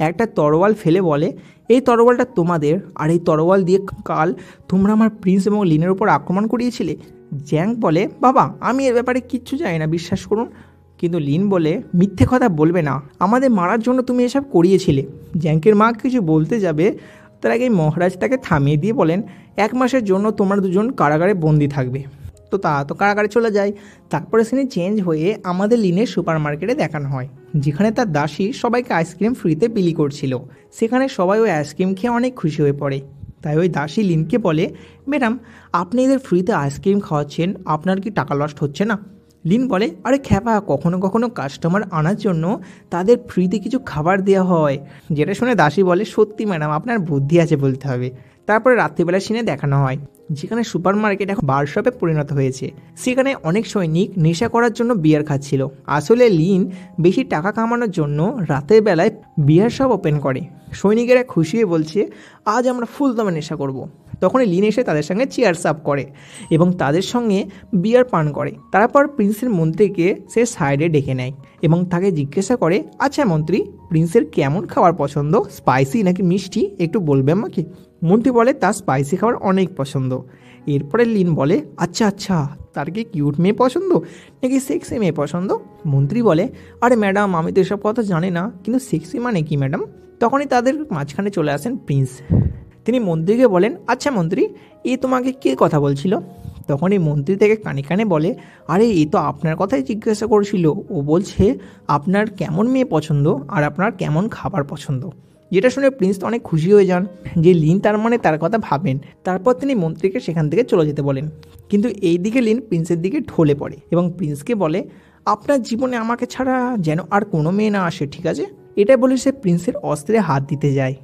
একটা তরোয়াল ফেলে বলে, এই তরোয়ালটা তোমাদের, আর এই তরোয়াল দিয়ে কাল তোমরা আমার প্রিন্স এবং লিনের উপর আক্রমণ করিয়েছিলে। জ্যাঙ্ক বলে, বাবা আমি এর ব্যাপারে কিচ্ছু জানি না, বিশ্বাস করুন। কিন্তু লিন বলে, মিথ্যে কথা বলবে না, আমাদের মারার জন্য তুমি এসব করিয়েছিলে। জ্যাঙ্কের মা কিছু বলতে যাবে, তার আগে মহারাজ তাকে থামিয়ে দিয়ে বলেন, 1 মাসের জন্য তোমরা দুজন কারাগারে বন্দি থাকবে। তো তারা তো কারাগারে চলে যায়। তারপরে সিনে চেঞ্জ হয়ে আমাদের লিনের সুপার মার্কেটে দেখানো হয়, যেখানে তার দাসী সবাইকে আইসক্রিম ফ্রিতে বিলি করছিল। সেখানে সবাই ওই আইসক্রিম খেয়ে অনেক খুশি হয়ে পড়ে। তাই ওই দাসী লিনকে বলে, ম্যাডাম আপনি এদের ফ্রিতে আইসক্রিম খাওয়াচ্ছেন, আপনার কি টাকা লস্ট হচ্ছে না? লিন বলে, আরে খ্যাপা, কখনো কখনো কাস্টমার আনার জন্য তাদের ফ্রিতে কিছু খাবার দেওয়া হয়। যেটা শুনে দাসী বলে, সত্যি ম্যাডাম আপনার বুদ্ধি আছে বলতে হবে। তারপরে রাত্রিবেলা সিনে দেখানো হয়, যেখানে সুপার মার্কেট এখন বার শপে পরিণত হয়েছে। সেখানে অনেক সৈনিক নেশা করার জন্য বিয়ার খাচ্ছিল। আসলে লিন বেশি টাকা কামানোর জন্য রাতের বেলায় বিয়ার শপ ওপেন করে। সৈনিকেরা খুশি হয়ে বলছে, আজ আমরা ফুল দামে নেশা করব। তখনই লিন এসে তাদের সঙ্গে চেয়ার্স আপ করে এবং তাদের সঙ্গে বিয়ার পান করে। তারপর প্রিন্সের মন্ত্রীকে সে সাইডে ডেকে নেয় এবং তাকে জিজ্ঞাসা করে, আচ্ছা মন্ত্রী, প্রিন্সের কেমন খাবার পছন্দ, স্পাইসি নাকি মিষ্টি, একটু বলবে আমাকে? মন্ত্রী বলে, তার স্পাইসি খাবার অনেক পছন্দ। এরপরে লিন বলে, আচ্ছা আচ্ছা, তার কি কিউট মেয়ে পছন্দ নাকি সেক্সি মেয়ে পছন্দ? মন্ত্রী বলে, আরে ম্যাডাম আমি তো এসব কথা জানি না, কিন্তু সেক্সি মানে কি ম্যাডাম? তখনই তাদের মাঝখানে চলে আসেন প্রিন্স। তিনি মন্ত্রীকে বলেন, আচ্ছা মন্ত্রী, এ তোমাকে কে কথা বলছিল? তখন এই মন্ত্রী থেকে কানে কানে বলে, আরে এ তো আপনার কথাই জিজ্ঞাসা করেছিল, ও বলছে আপনার কেমন মেয়ে পছন্দ আর আপনার কেমন খাবার পছন্দ। যেটা শুনে প্রিন্স তো অনেক খুশি হয়ে যান যে লিন তার মানে তার কথা ভাবেন। তারপর তিনি মন্ত্রীকে সেখান থেকে চলে যেতে বলেন, কিন্তু এই দিকে লিন প্রিন্সের দিকে ঢলে পড়ে এবং প্রিন্সকে বলে, আপনার জীবনে আমাকে ছাড়া যেন আর কোনো মেয়ে না আসে, ঠিক আছে? এটা বলে সে প্রিন্সের অস্ত্রে হাত দিতে যায়,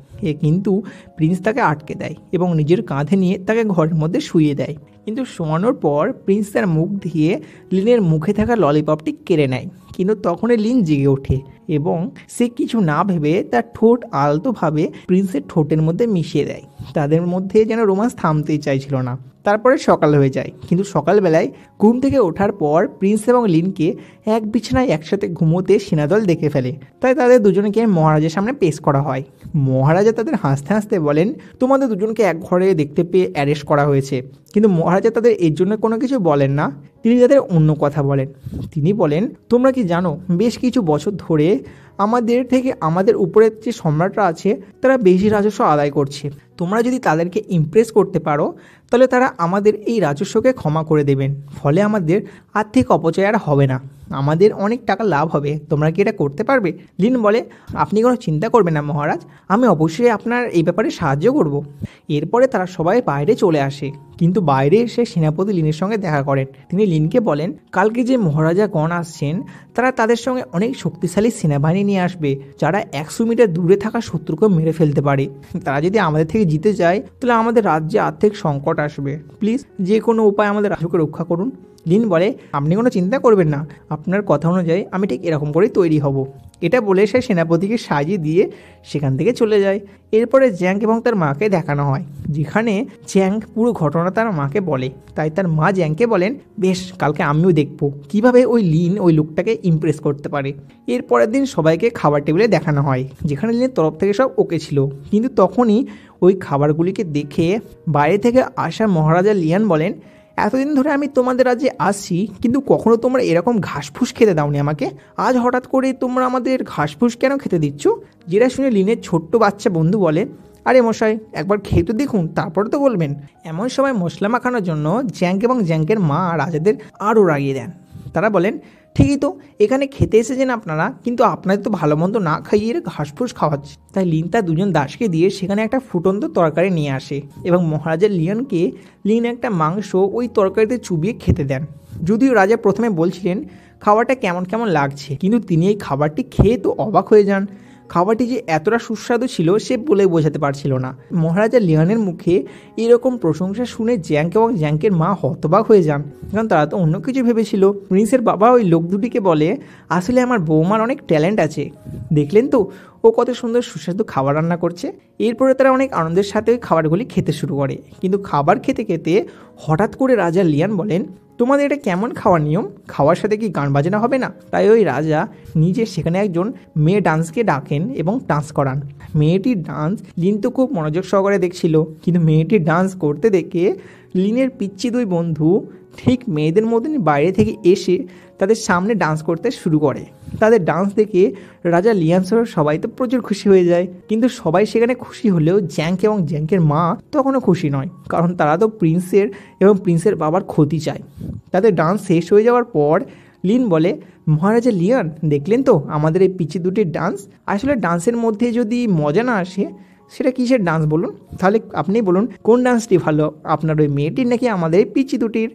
কিন্তু প্রিন্স তাকে আটকে দেয় এবং নিজের কাঁধে নিয়ে তাকে ঘরের মধ্যে শুইয়ে দেয়। কিন্তু শোয়ানোর পর প্রিন্স তার মুখ দিয়ে লিনের মুখে থাকা ললিপপটি কেড়ে নেয়, কিন্তু তখনই লিন জেগে ওঠে এবং সে কিছু না ভেবে তার ঠোঁট আলতোভাবে প্রিন্সের ঠোঁটের মধ্যে মিশিয়ে দেয়। তাদের মধ্যে যেন রোমান্স থামতেই চাইছিল না। তারপরে সকাল হয়ে যায়, কিন্তু সকালবেলায় ঘুম থেকে ওঠার পর প্রিন্স এবং লিনকে এক বিছানায় একসাথে ঘুমোতে সেনাদল দেখে ফেলে। তাই তাদের দুজনকে মহারাজের সামনে পেশ করা হয়। মহারাজা তাদের হাসতে হাসতে বলেন, তোমাদের দুজনকে এক ঘরে দেখতে পেয়ে অ্যারেস্ট করা হয়েছে। কিন্তু মহারাজা তাদের এর জন্য কোনো কিছু বলেন না, তিনি তাদের অন্য কথা বলেন। তিনি বলেন, তোমরা কি জানো বেশ কিছু বছর ধরে আমাদের থেকে আমাদের উপরের যে সম্রাটরা আছে তারা বেশি রাজস্ব আদায় করছে। তোমরা যদি তাদেরকে ইমপ্রেস করতে পারো তাহলে তারা আমাদের এই রাজস্বকে ক্ষমা করে দেবেন, ফলে আমাদের আর্থিক অপচয় আর হবে না, আমাদের অনেক টাকা লাভ হবে। তোমরা কি এটা করতে পারবে? লিন বলে, আপনি কোনো চিন্তা করবেন না মহারাজ, আমি অবশ্যই আপনার এই ব্যাপারে সাহায্য করব। এরপরে তারা সবাই বাইরে চলে আসে, কিন্তু বাইরে এসে সেনাপতি লিনের সঙ্গে দেখা করেন। তিনি লিনকে বলেন, কালকে যে মহারাজাগণ আসছেন তারা তাদের সঙ্গে অনেক শক্তিশালী সেনাবাহিনী নিয়ে আসবে, যারা 100 মিটার দূরে থাকা শত্রুকে মেরে ফেলতে পারে। তারা যদি আমাদের থেকে জিতে যায় তাহলে আমাদের রাজ্যে আর্থিক সংকট আসবে, প্লিজ যে কোনো উপায় আমাদের রাজ্যকে রক্ষা করুন। লিন বলে, আপনি কোনো চিন্তা করবেন না, আপনার কথা অনুযায়ী আমি ঠিক এরকম করেই তৈরি হব। এটা বলে সে সেনাপতিকে সাজিয়ে দিয়ে সেখান থেকে চলে যায়। এরপরে জ্যাঙ্ক এবং তার মাকে দেখানো হয়, যেখানে জ্যাঙ্ক পুরো ঘটনা তার মাকে বলে। তাই তার মা জ্যাঙ্ককে বলেন, বেশ, কালকে আমিও দেখবো কিভাবে ওই লিন ওই লোকটাকে ইমপ্রেস করতে পারে। এরপরের দিন সবাইকে খাবার টেবিলে দেখানো হয়, যেখানে লিনের তরফ থেকে সব ওকে ছিল। কিন্তু তখনই ওই খাবারগুলিকে দেখে বাইরে থেকে আসা মহারাজা লিয়ান বলেন, এতদিন ধরে আমি তোমাদের রাজ্যে আসছি, কিন্তু কখনো তোমরা এরকম ঘাসফুস খেতে দাওনি আমাকে, আজ হঠাৎ করে তোমরা আমাদের ঘাসফুস কেন খেতে দিচ্ছ? যেটা শুনে লিনের ছোট্ট বাচ্চা বন্ধু বলে, আরে মশাই, একবার খেয়ে তো দেখুন, তারপরে তো বলবেন। এমন সময় মশলা মাখানোর জন্য জ্যাঙ্ক এবং জ্যাঙ্কের মা রাজাদের আরও রাগিয়ে দেন। তারা বলেন, ঠিকই তো, এখানে খেতে এসেছেন আপনারা, কিন্তু আপনাদের তো ভালো মন্দ না খাইয়ে ঘাসফুস খাওয়াচ্ছে। তাই লিন তার দুজন দাসকে দিয়ে সেখানে একটা ফুটন্ত তরকারি নিয়ে আসে এবং মহারাজা লিয়নকে লিন একটা মাংস ওই তরকারিতে চুবিয়ে খেতে দেন। যদিও রাজা প্রথমে বলছিলেন খাবারটা কেমন কেমন লাগছে, কিন্তু তিনি এই খাবারটি খেয়ে তো অবাক হয়ে যান। খাবারটি যে এতটা সুস্বাদু ছিল সে বলে বোঝাতে পারছিল না। মহারাজা লিওনের মুখে এরকম প্রশংসা শুনে জ্যাঙ্ক এবং জ্যাঙ্কের মা হতবাক হয়ে যান, কারণ তারা তো অন্য কিছু ভেবেছিল। প্রিন্সের বাবা ওই লোক দুটিকে বলে, আসলে আমার বৌমার অনেক ট্যালেন্ট আছে, দেখলেন তো ও কত সুন্দর সুস্বাদু খাবার রান্না করছে। এরপরে তারা অনেক আনন্দের সাথে ওই খাবারগুলি খেতে শুরু করে। কিন্তু খাবার খেতে খেতে হঠাৎ করে রাজা লিয়ান বলেন, তোমাদের এটা কেমন খাওয়ার নিয়ম? খাওয়ার সাথে কি গান বাজনা হবে না? তাই ওই রাজা নিজে সেখানে একজন মেয়ে ডান্সকে ডাকেন এবং ডান্স করান। মেয়েটির ডান্স লিন তো খুব মনোযোগ সহকারে দেখছিল, কিন্তু মেয়েটির ডান্স করতে দেখে লিনের পিচ্ছি দুই বন্ধু ঠিক মেয়েদের মতনই বাইরে থেকে এসে তাদের সামনে ডান্স করতে শুরু করে। তাদের ডান্স দেখে রাজা লিয়ান সহ সবাই তো প্রচুর খুশি হয়ে যায়, কিন্তু সবাই সেখানে খুশি হলেও জ্যাঙ্ক এবং জ্যাঙ্কের মা তখনও খুশি নয়, কারণ তারা তো প্রিন্সের এবং প্রিন্সের বাবার ক্ষতি চায়। তাদের ডান্স শেষ হয়ে যাওয়ার পর লিন বলে, মহারাজা লিয়ান, দেখলেন তো আমাদের এই পিচ্ছি দুটির ডান্স? আসলে ডান্সের মধ্যে যদি মজা না আসে সেটা কিসের ডান্স বলুন? তাহলে আপনি বলুন কোন ডান্সটি ভালো, আপনার ওই মেয়েটির নাকি আমাদের এই পিচ্ছি দুটির?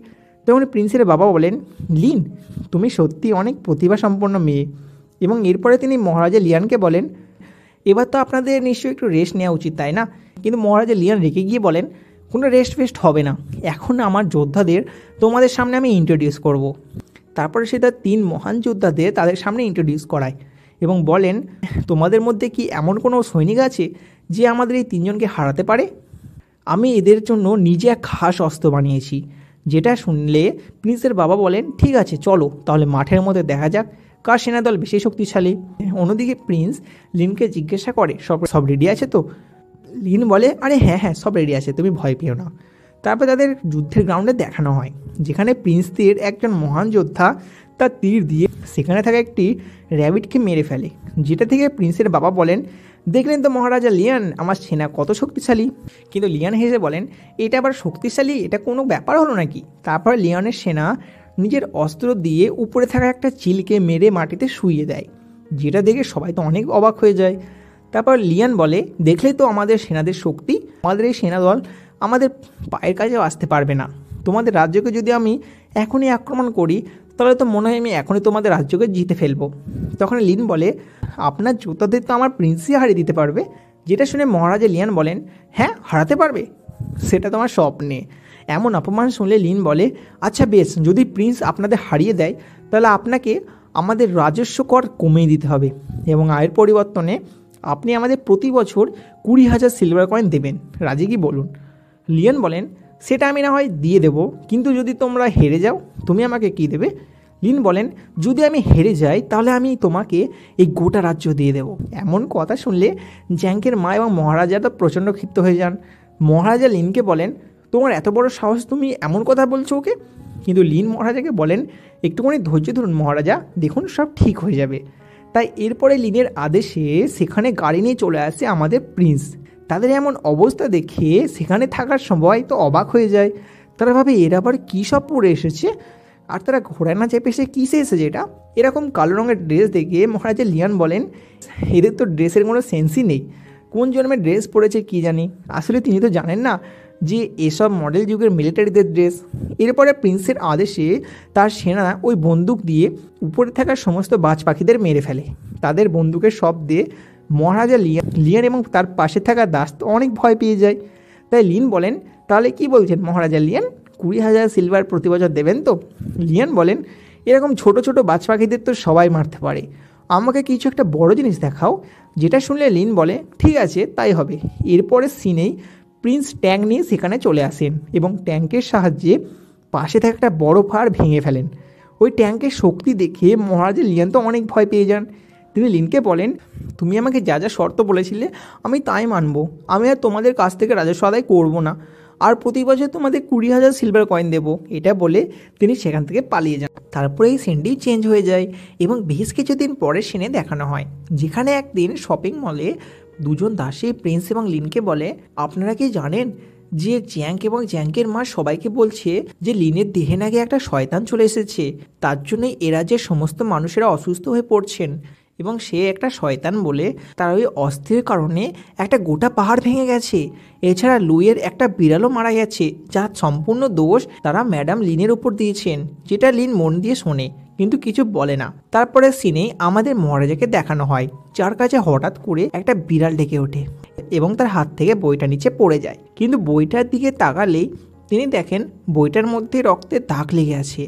তখন প্রিন্সের বাবা বলেন, লিন, তুমি সত্যি অনেক প্রতিভা সম্পন্ন মেয়ে। এবং এরপরে তিনি মহারাজা লিয়ানকে বলেন, এবার তো আপনাদের নিশ্চয়ই একটু রেস্ট নেওয়া উচিত, তাই না? কিন্তু মহারাজা লিয়ান রেখে গিয়ে বলেন, কোনো রেস্ট ফেস্ট হবে না, এখন আমার যোদ্ধাদের তোমাদের সামনে আমি ইন্ট্রোডিউস করব। তারপরে সে তার 3 মহান যোদ্ধাদের তাদের সামনে ইন্ট্রোডিউস করায় এবং বলেন, তোমাদের মধ্যে কি এমন কোনো সৈনিক আছে যে আমাদের এই 3 জনকে হারাতে পারে? আমি এদের জন্য নিজে এক খাস অস্ত্র বানিয়েছি। যেটা শুনলে প্রিন্সের বাবা বলেন, ঠিক আছে চলো তাহলে মাঠের মধ্যে দেখা যাক কার সেনাদল বেশি শক্তিশালী। অন্যদিকে প্রিন্স লিনকে জিজ্ঞাসা করে, সব রেডি আছে তো? লিন বলে, আরে হ্যাঁ হ্যাঁ, সব রেডি আছে, তুমি ভয় পেও না। তারপর তাদের যুদ্ধের গ্রাউন্ডে দেখানো হয়, যেখানে প্রিন্সদের একজন মহান যোদ্ধা তার তীর দিয়ে সেখানে থাকা একটি র্যাবিটকে মেরে ফেলে, যেটা থেকে প্রিন্সের বাবা বলেন, দেখলেন তো মহারাজা লিয়ান, আমার সেনা কত শক্তিশালী। কিন্তু লিয়ান হেসে বলেন, এটা আবার শক্তিশালী, এটা কোনো ব্যাপার হলো নাকি। তারপর লিয়ানের সেনা নিজের অস্ত্র দিয়ে উপরে থাকা একটা চিলকে মেরে মাটিতে শুইয়ে দেয়, যেটা দেখে সবাই তো অনেক অবাক হয়ে যায়। তারপর লিয়ান বলে, দেখলে তো আমাদের সেনাদের শক্তি, আমাদের এই সেনাদল আমাদের পায়ের কাছেও আসতে পারবে না। তোমাদের রাজ্যকে যদি আমি এখনই আক্রমণ করি তাহলে তো মনে হয় আমি এখনই তোমাদের রাজ্যকে জিতে ফেলবো। তখন লিন বলে, আপনার যোদ্ধাদের তো আমার প্রিন্সই হারিয়ে দিতে পারবে। যেটা শুনে মহারাজা লিয়ান বলেন, হ্যাঁ হারাতে পারবে, সেটা তোমার স্বপ্নে। এমন অপমান শুনলে লিন বলে, আচ্ছা বেশ, যদি প্রিন্স আপনাদের হারিয়ে দেয় তাহলে আপনাকে আমাদের রাজস্ব কর কমিয়ে দিতে হবে এবং আয়ের পরিবর্তনে আপনি আমাদের প্রতি বছর 20,000 সিলভার কয়েন দেবেন। রাজি কি বলুন? লিয়ান বলেন, সেটা আমি না হয় দিয়ে দেবো, কিন্তু যদি তোমরা হেরে যাও তুমি আমাকে কি দেবে? লিন বলেন, যদি আমি হেরে যাই তাহলে আমি তোমাকে এই গোটা রাজ্য দিয়ে দেবো। এমন কথা শুনলে জ্যাঙ্কের মা এবং মহারাজা তো প্রচণ্ড ক্ষিপ্ত হয়ে যান। মহারাজা লিনকে বলেন, তোমার এত বড় সাহস, তুমি এমন কথা বলছো ওকে? কিন্তু লিন মহারাজাকে বলেন, একটুখানি ধৈর্য ধরুন মহারাজা, দেখুন সব ঠিক হয়ে যাবে। তাই এরপরে লিনের আদেশে সেখানে গাড়ি নিয়ে চলে আসে আমাদের প্রিন্স। তাদের এমন অবস্থা দেখে সেখানে থাকার সবাই তো অবাক হয়ে যায়। তারা ভাবে এরা আবার কী সব পরে এসেছে, আর তারা ঘোড়ায় না চেপে এসে কিসে এসেছে এটা। এরকম কালো রঙের ড্রেস দেখে মহারাজা লিয়ান বলেন, এদের তো ড্রেসের কোনো সেন্সই নেই, কোন জন্মের ড্রেস পরেছে কি জানি। আসলে তিনি তো জানেন না যে এসব মডেল যুগের মিলিটারিদের ড্রেস। এরপরে প্রিন্সের আদেশে তার সেনা ওই বন্দুক দিয়ে উপরে থাকা সমস্ত বাজ পাখিদের মেরে ফেলে। তাদের বন্দুকের শব্দে মহারাজা লিয়ান এবং তার পাশে থাকা দাস তো অনেক ভয় পেয়ে যায়। তাই লিন বলেন, তাহলে কি বলছেন মহারাজা লিয়ান, 20,000 সিলভার প্রতি বছর দেবেন তো? লিয়ান বলেন, এরকম ছোট ছোট বাজ পাখিদের তো সবাই মারতে পারে, আমাকে কিছু একটা বড় জিনিস দেখাও। যেটা শুনলে লিন বলে, ঠিক আছে তাই হবে। এরপরে সিনেই প্রিন্স ট্যাঙ্ক নিয়ে সেখানে চলে আসেন এবং ট্যাঙ্কের সাহায্যে পাশে থাকা একটা বড় পাহাড় ভেঙে ফেলেন। ওই ট্যাঙ্কের শক্তি দেখে মহারাজা লিয়ান তো অনেক ভয় পেয়ে যান। তিনি লিনকে বলেন, তুমি আমাকে যা যা শর্ত বলেছিলে আমি তাই মানব, আমি আর তোমাদের কাছ থেকে রাজস্ব আদায় করবো না, আর প্রতি বছর তোমাদের 20,000 সিলভার কয়েন দেবো। এটা বলে তিনি সেখান থেকে পালিয়ে যান। তারপরে এই সিনটি চেঞ্জ হয়ে যায় এবং বেশ কিছুদিন পরে সিনে দেখানো হয়, যেখানে একদিন শপিং মলে দুজন দাসী প্রিন্স এবং লিনকে বলে, আপনারা কি জানেন যে জ্যাঙ্ক এবং জ্যাঙ্কের মা সবাইকে বলছে যে লিনের দেহে নাকি একটা শয়তান চলে এসেছে, তার জন্যই এরা যে সমস্ত মানুষেরা অসুস্থ হয়ে পড়ছেন এবং সে একটা শয়তান বলে তার ওই অস্থির কারণে একটা গোটা পাহাড় ভেঙে গেছে। এছাড়া লুইয়ের একটা বিড়ালও মারা গেছে, যার সম্পূর্ণ দোষ তারা ম্যাডাম লিনের উপর দিয়েছেন, যেটা লিন মন দিয়ে শোনে কিন্তু কিছু বলে না। তারপরে সিনে আমাদের মহারাজাকে দেখানো হয়, যার কাছে হঠাৎ করে একটা বিড়াল ডেকে ওঠে এবং তার হাত থেকে বইটা নিচে পড়ে যায়। কিন্তু বইটার দিকে তাকালেই তিনি দেখেন বইটার মধ্যে রক্তের দাগ লেগে আছে,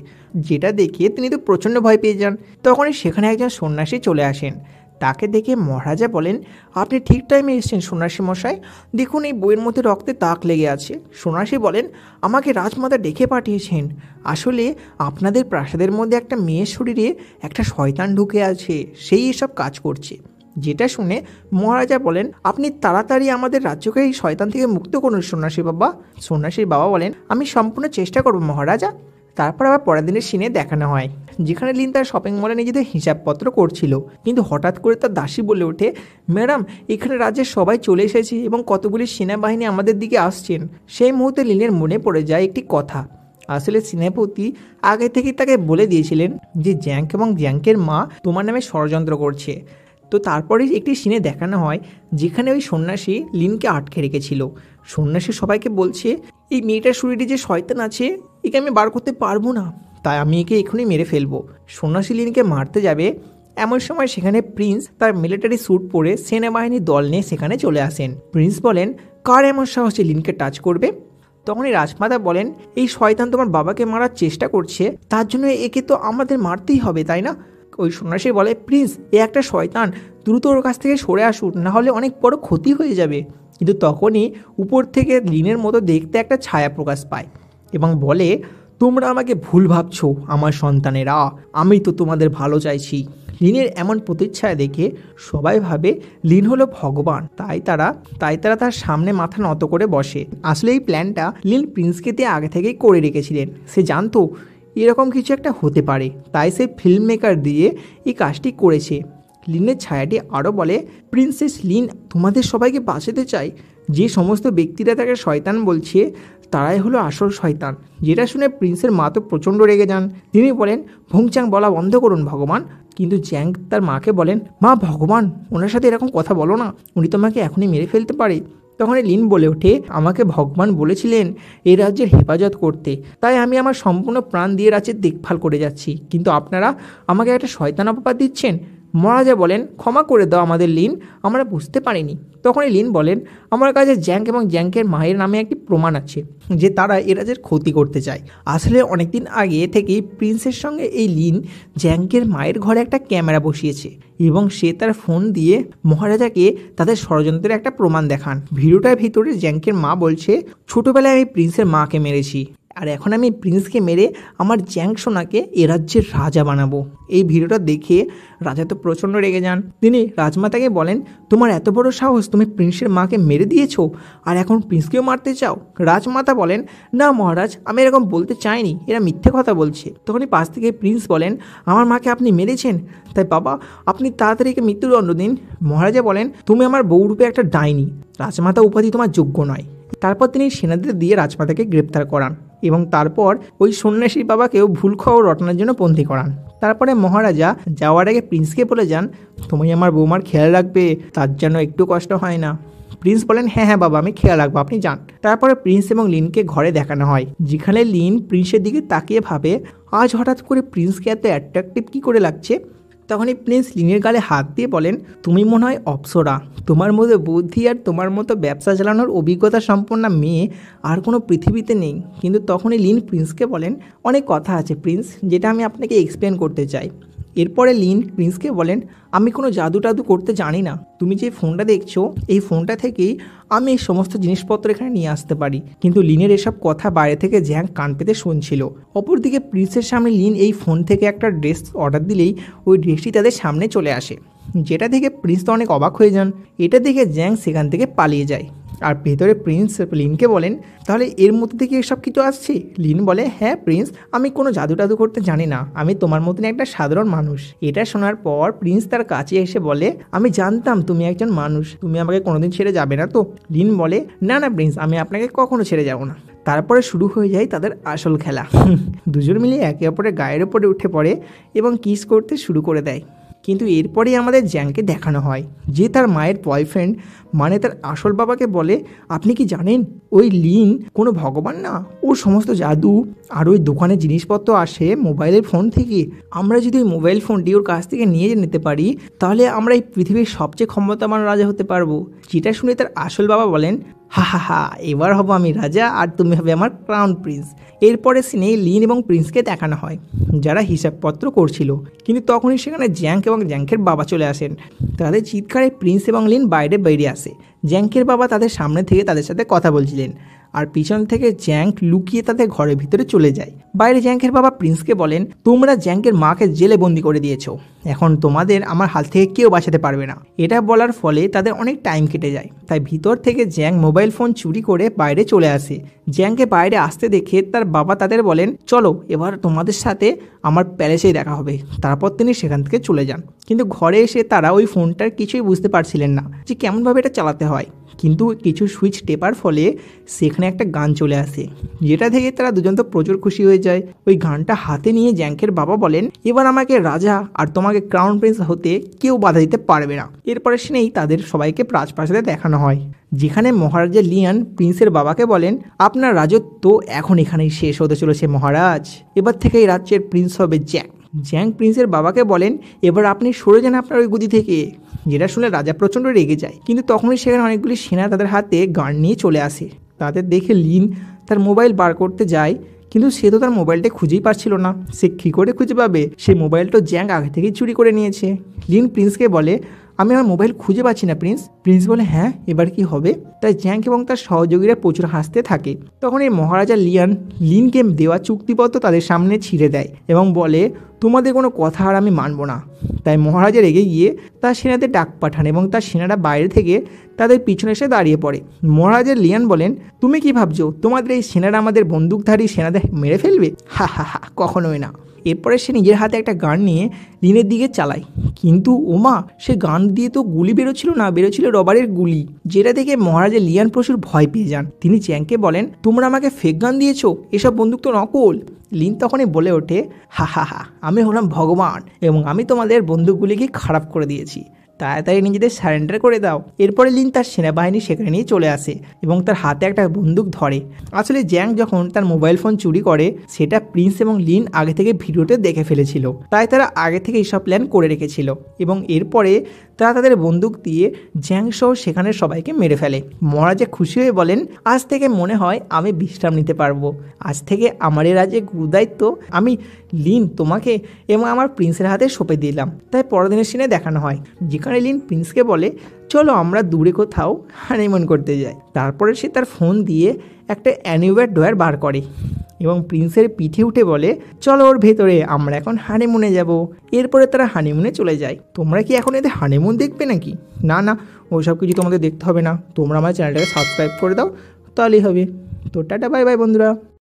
যেটা দেখে তিনি তো প্রচণ্ড ভয় পেয়ে যান। তখনই সেখানে একজন সন্ন্যাসী চলে আসেন। তাকে দেখে মহারাজা বলেন, আপনি ঠিক টাইমে এসেছেন সন্ন্যাসী মশাই, দেখুন এই বইয়ের মধ্যে রক্তের দাগ লেগে আছে। সন্ন্যাসী বলেন, আমাকে রাজমাতা ডেকে পাঠিয়েছেন, আসলে আপনাদের প্রাসাদের মধ্যে একটা মেয়ের শরীরে একটা শয়তান ঢুকে আছে, সেই এসব কাজ করছে। যেটা শুনে মহারাজা বলেন, আপনি তাড়াতাড়ি আমাদের রাজ্যকে এই শয়তান থেকে মুক্ত করুন সন্ন্যাসী বাবা। সন্ন্যাসীর বাবা বলেন, আমি সম্পূর্ণ চেষ্টা করব মহারাজা। তারপর আবার পরের দিনের সিনে দেখানো হয়, যেখানে লিন তার শপিং মলে নিজেদের হিসাবপত্র করছিল, কিন্তু হঠাৎ করে তার দাসী বলে ওঠে, ম্যাডাম এখানে রাজ্যের সবাই চলে এসেছে এবং কতগুলি সেনাবাহিনী আমাদের দিকে আসছেন। সেই মুহূর্তে লিনের মনে পড়ে যায় একটি কথা। আসলে সেনাপতি আগে থেকেই তাকে বলে দিয়েছিলেন যে জ্যাঙ্ক এবং জ্যাঙ্কের মা তোমার নামে ষড়যন্ত্র করছে। তো তারপরে একটি সিনে দেখানো হয়, যেখানে ওই সন্ন্যাসী লিনকে আটকে রেখেছিল। সন্ন্যাসী সবাইকে বলছে, এই মেয়েটার শরীরে যে শয়তান আছে একে আমি বার করতে পারবো না, তাই আমি একে এখনই মেরে ফেলবো। সন্ন্যাসী লিনকে মারতে যাবে, এমন সময় সেখানে প্রিন্স তার মিলিটারি স্যুট পরে সেনাবাহিনীর দল নিয়ে সেখানে চলে আসেন। প্রিন্স বলেন, কার এমন সাহসে লিনকে টাচ করবে? তখনই রাজমাতা বলেন, এই শয়তান তোমার বাবাকে মারার চেষ্টা করছে, তার জন্য একে তো আমাদের মারতেই হবে, তাই না? ওই সন্ন্যাসী বলে, প্রিন্স এ একটা শয়তান, দ্রুত ওর কাছ থেকে সরে আসুন, না হলে অনেক বড় ক্ষতি হয়ে যাবে। কিন্তু তখনই উপর থেকে লিনের মতো দেখতে একটা ছায়া প্রকাশ পায় এবং বলে, তোমরা আমাকে ভুল ভাবছো আমার সন্তানেরা, আমি তো তোমাদের ভালো চাইছি। লিনের এমন প্রতিচ্ছায়া দেখে সবাই ভাবে লিন হলো ভগবান, তাই তারা তার সামনে মাথা নত করে বসে। আসলে এই প্ল্যানটা লিন প্রিন্সকে দিয়ে আগে থেকেই করে রেখেছিলেন, সে জানতো এরকম কিছু একটা হতে পারে, তাই সে ফিল্ম মেকার দিয়ে এই কাজটি করেছে। লিনের ছায়াটি আরও বলে, প্রিন্সেস লিন তোমাদের সবাইকে বাঁচাতে চায়। যে সমস্ত ব্যক্তিরা তাকে শয়তান বলছে তারাই হলো আসল শয়তান। যেটা শুনে প্রিন্সের মা তো প্রচণ্ড রেগে যান। তিনি বলেন, ভংচাং বলা বন্ধ করুন ভগবান। কিন্তু জ্যাং তার মাকে বলেন, মা ভগবান ওনার সাথে এরকম কথা বলো না, উনি তোমাকে এখনই মেরে ফেলতে পারে। তখন লিন বলে ওঠে, আমাকে ভগবান বলেছিলেন এই রাজ্যের হেফাজত করতে, তাই আমি আমার সম্পূর্ণ প্রাণ দিয়ে রাজ্যের দেখভাল করে যাচ্ছি, কিন্তু আপনারা আমাকে একটা শয়তান অপবাদ দিচ্ছেন। মহারাজা বলেন, ক্ষমা করে দাও আমাদের লিন, আমরা বুঝতে পারিনি। তখনই লিন বলেন, আমার কাছে জ্যাঙ্ক এবং জ্যাঙ্কের মায়ের নামে একটি প্রমাণ আছে যে তারা এ রাজ্যের ক্ষতি করতে চায়। আসলে অনেকদিন আগে থেকেই প্রিন্সের সঙ্গে এই লিন জ্যাঙ্কের মায়ের ঘরে একটা ক্যামেরা বসিয়েছে এবং সে তার ফোন দিয়ে মহারাজাকে তাদের ষড়যন্ত্রের একটা প্রমাণ দেখান। ভিডিওটার ভিতরে জ্যাঙ্কের মা বলছে, ছোটোবেলায় আমি প্রিন্সের মাকে মেরেছি, আর এখন আমি প্রিন্সকে মেরে আমার জ্যাং সোনাকে এ রাজ্যের রাজা বানাবো। এই ভিডিওটা দেখে রাজা তো প্রচণ্ড রেগে যান। তিনি রাজমাতাকে বলেন, তোমার এত বড় সাহস, তুমি প্রিন্সের মাকে মেরে দিয়েছো আর এখন প্রিন্সকেও মারতে চাও? রাজমাতা বলেন, না মহারাজ, আমি এরকম বলতে চাইনি, এরা মিথ্যে কথা বলছে। তখনই পাশ থেকে প্রিন্স বলেন, আমার মাকে আপনি মেরেছেন, তাই বাবা আপনি তাড়াতাড়ি একে মৃত্যুদণ্ড দিন। মহারাজা বলেন, তুমি আমার বউরূপে একটা ডাইনি, রাজমাতা উপাধি তোমার যোগ্য নয়। তারপর তিনি সেনাদের দিয়ে রাজমাতাকে গ্রেপ্তার করান এবং তারপর ওই সন্ন্যাসী বাবাকেও ভুল খবর রটানোর জন্য বন্দী করান। তারপরে মহারাজা যাওয়ার আগে প্রিন্সকে বলে যান, তুমি আমার বৌমার খেয়াল রাখবে, তার যেন একটু কষ্ট হয় না। প্রিন্স বলেন, হ্যাঁ হ্যাঁ বাবা, আমি খেয়াল রাখবো, আপনি যান। তারপরে প্রিন্স এবং লিনকে ঘরে দেখানো হয়, যেখানে লিন প্রিন্সের দিকে তাকিয়ে ভাবে, আজ হঠাৎ করে প্রিন্সকে এত অ্যাট্রাকটিভ কী করে লাগছে। তখনই প্রিন্স লিনের গালে হাত দিয়ে বলেন, তুমি মনে হয় অপ্সরা, তোমার মতো বুদ্ধি আর তোমার মতো ব্যবসা চালানোর অভিজ্ঞতা সম্পন্ন মেয়ে আর কোনো পৃথিবীতে নেই। কিন্তু তখনই লিন প্রিন্সকে বলেন, অনেক কথা আছে প্রিন্স, যেটা আমি আপনাকে এক্সপ্লেন করতে চাই। এরপরে লিন প্রিন্সকে বলেন, আমি কোনো জাদু টাদু করতে জানি না, তুমি যে ফোনটা দেখছো এই ফোনটা থেকেই আমি এই সমস্ত জিনিসপত্র এখানে নিয়ে আসতে পারি। কিন্তু লিনের এসব কথা বাইরে থেকে জ্যাং কান পেতে শুনছিল। অপরদিকে প্রিন্সের সামনে লিন এই ফোন থেকে একটা ড্রেস অর্ডার দিলেই ওই ড্রেসটি তাদের সামনে চলে আসে, যেটা দেখে প্রিন্স তো অনেক অবাক হয়ে যান। এটা দেখে জ্যাং সেখান থেকে পালিয়ে যায়। আর ভেতরে প্রিন্স লিনকে বলেন, তাহলে এর মধ্যে থেকে এসব কিছু আসছে? লিন বলে, হ্যাঁ প্রিন্স, আমি কোনো জাদু টাদু করতে জানি না, আমি তোমার মতন একটা সাধারণ মানুষ। এটা শোনার পর প্রিন্স তার কাছে এসে বলে, আমি জানতাম তুমি একজন মানুষ, তুমি আমাকে কোনোদিন ছেড়ে যাবে না তো? লিন বলে, না না প্রিন্স, আমি আপনাকে কখনো ছেড়ে যাব না। তারপরে শুরু হয়ে যায় তাদের আসল খেলা। দুজন মিলে একে অপরের গায়ের ওপরে উঠে পড়ে এবং কিস করতে শুরু করে দেয়। কিন্তু এরপরেই আমাদের জ্যাংকে দেখানো হয় যে তার মায়ের বয়ফ্রেন্ড মানে তার আসল বাবাকে বলে, আপনি কি জানেন ওই লিন কোনো ভগবান না, ওর সমস্ত জাদু আর ওই দোকানে জিনিসপত্র আসে মোবাইলের ফোন থেকে। আমরা যদি ওই মোবাইল ফোনটি ওর কাছ থেকে নিয়ে নিতে পারি তাহলে আমরা এই পৃথিবীর সবচেয়ে ক্ষমতাবান রাজা হতে পারবো। যেটা শুনে তার আসল বাবা বলেন, হা হা হা, এবার হব আমি রাজা আর তুমি হবে আমার ক্রাউন প্রিন্স। এরপরে সিনে লিন এবং প্রিন্সকে দেখানো হয় যারা হিসাবপত্র করছিল, কিন্তু তখনই সেখানে জ্যাঙ্ক এবং জ্যাঙ্কের বাবা চলে আসেন। তাদের চিৎকারে প্রিন্স এবং লিন বাইরে বেরিয়ে আসে। জ্যাঙ্কের বাবা তাদের সামনে থেকে তাদের সাথে কথা বলছিলেন আর পিছন থেকে জ্যাঙ্ক লুকিয়ে তাদের ঘরের ভিতরে চলে যায়। বাইরে জ্যাঙ্কের বাবা প্রিন্সকে বলেন, তোমরা জ্যাঙ্কের মাকে জেলে বন্দি করে দিয়েছো, এখন তোমাদের আমার হাত থেকে কেউ বাঁচাতে পারবে না। এটা বলার ফলে তাদের অনেক টাইম কেটে যায়, তাই ভিতর থেকে জ্যাঙ্ক মোবাইল ফোন চুরি করে বাইরে চলে আসে। জ্যাঙ্ককে বাইরে আসতে দেখে তার বাবা তাদের বলেন, চলো এবার তোমাদের সাথে আমার প্যালেসেই দেখা হবে। তারপর তিনি সেখান থেকে চলে যান। কিন্তু ঘরে এসে তারা ওই ফোনটার কিছুই বুঝতে পারছিলেন না যে কেমনভাবে এটা চালাতে হয়। কিন্তু কিছু সুইচ টেপার ফলে সেখানে একটা গান চলে আসে, যেটা থেকে তারা দুজন তো প্রচুর খুশি হয়ে যায়। ওই গানটা হাতে নিয়ে জ্যাঙ্কের বাবা বলেন, এবার আমাকে রাজা আর তোমাকে ক্রাউন প্রিন্স হতে কেউ বাধা দিতে পারবে না। এরপরে শুনেই তাদের সবাইকে রাজপ্রাসাদে দেখানো হয়, যেখানে মহারাজা লিয়ান প্রিন্সের বাবাকে বলেন, আপনার রাজত্ব এখন এখানেই শেষ হতে চলেছে মহারাজ, এবার থেকে এই রাজ্যের প্রিন্স হবে জ্যাক। জ্যাঙ্ক প্রিন্সের বাবাকে বলেন, এবার আপনি সরে যান আপনার ওই গদি থেকে। যেটা শুনে রাজা প্রচণ্ড রেগে যায়, কিন্তু তখনই সেখানে অনেকগুলি সেনা তাদের হাতে গান নিয়ে চলে আসে। তাদের দেখে লিন তার মোবাইল বার করতে যায়, কিন্তু সে তো তার মোবাইলটা খুঁজেই পাচ্ছিল না। সে কী করে খুঁজে পাবে? সেই মোবাইলটা জ্যাঙ্ক আগে থেকেই চুরি করে নিয়েছে। লিন প্রিন্সকে বলে, আমি আমার মোবাইল খুঁজে পাচ্ছি না প্রিন্স। প্রিন্স বলে, হ্যাঁ এবার কি হবে? তাই জ্যাঙ্ক এবং তার সহযোগীরা প্রচুর হাসতে থাকে। তখন এই মহারাজা লিয়ান লিনকে দেওয়া চুক্তিপত্র তাদের সামনে ছিঁড়ে দেয় এবং বলে, তোমাদের কোনো কথা আর আমি মানব না। তাই মহারাজা রেগে গিয়ে তার সেনাদের ডাক পাঠান এবং তার সেনারা বাইরে থেকে তাদের পিছনে এসে দাঁড়িয়ে পড়ে। মহারাজা লিয়ান বলেন, তুমি কি ভাবছো তোমাদের এই সেনারা আমাদের বন্দুকধারী সেনাদের মেরে ফেলবে? হা হা হা, কখনোই না। এরপরে সে নিজের হাতে একটা গান নিয়ে লিনের দিকে চালায়, কিন্তু ওমা, সে গান দিয়ে তো গুলি বেরোচ্ছিল না, বেরোচ্ছিল রবারের গুলি, যেটা দেখে মহারাজা লিয়ান প্রচুর ভয় পেয়ে যান। তিনি চ্যাংকে বলেন, তোমরা আমাকে ফেক গান দিয়েছো, এসব বন্দুক তো নকল। লিন তখনই বলে ওঠে, হা হা হা, আমি হলাম ভগবান এবং আমি তোমাদের বন্দুকগুলিকে খারাপ করে দিয়েছি, তাড়াতাড়ি নিজেদের সারেন্ডার করে দাও। এরপরে লিন তার সেনাবাহিনী সেখানে নিয়ে চলে আসে এবং তার হাতে একটা বন্দুক ধরে। আসলে জ্যাং যখন তার মোবাইল ফোন চুরি করে সেটা প্রিন্স এবং লিন আগে থেকে ভিডিওতে দেখে ফেলেছিল, তাই তারা আগে থেকে এইসব প্ল্যান করে রেখেছিল এবং এরপরে তারা তাদের বন্দুক দিয়ে জ্যাং সহ সেখানে সবাইকে মেরে ফেলে। মহারাজা খুশি হয়ে বলেন, আজ থেকে মনে হয় আমি বিশ্রাম নিতে পারবো, আজ থেকে আমার এই রাজ্যে গুরুদায়িত্ব আমি লিন তোমাকে এবং আমার প্রিন্সের হাতে সঁপে দিলাম। তাই পরের দিনের সিনে দেখানো হয় যেখানে লিন প্রিন্সকে বলে, চলো আমরা দূরে কোথাও হানিমুন করতে যাই। তারপরে সে তার ফোন দিয়ে একটা অ্যানিওয়ার ডয়ার বার করে এবং প্রিন্সের পিঠে উঠে বলে, চলো ওর ভেতরে, আমরা এখন হানিমুনে যাব। এরপরে তারা হানিমুনে চলে যায়। তোমরা কি এখন এদের হানিমুন দেখবে নাকি? না না, ওইসব কিছু তোমাদের দেখতে হবে না, তোমরা আমার চ্যানেলটাকে সাবস্ক্রাইব করে দাও, তাহলেই হবে। তো টাটা, বাই বাই বন্ধুরা।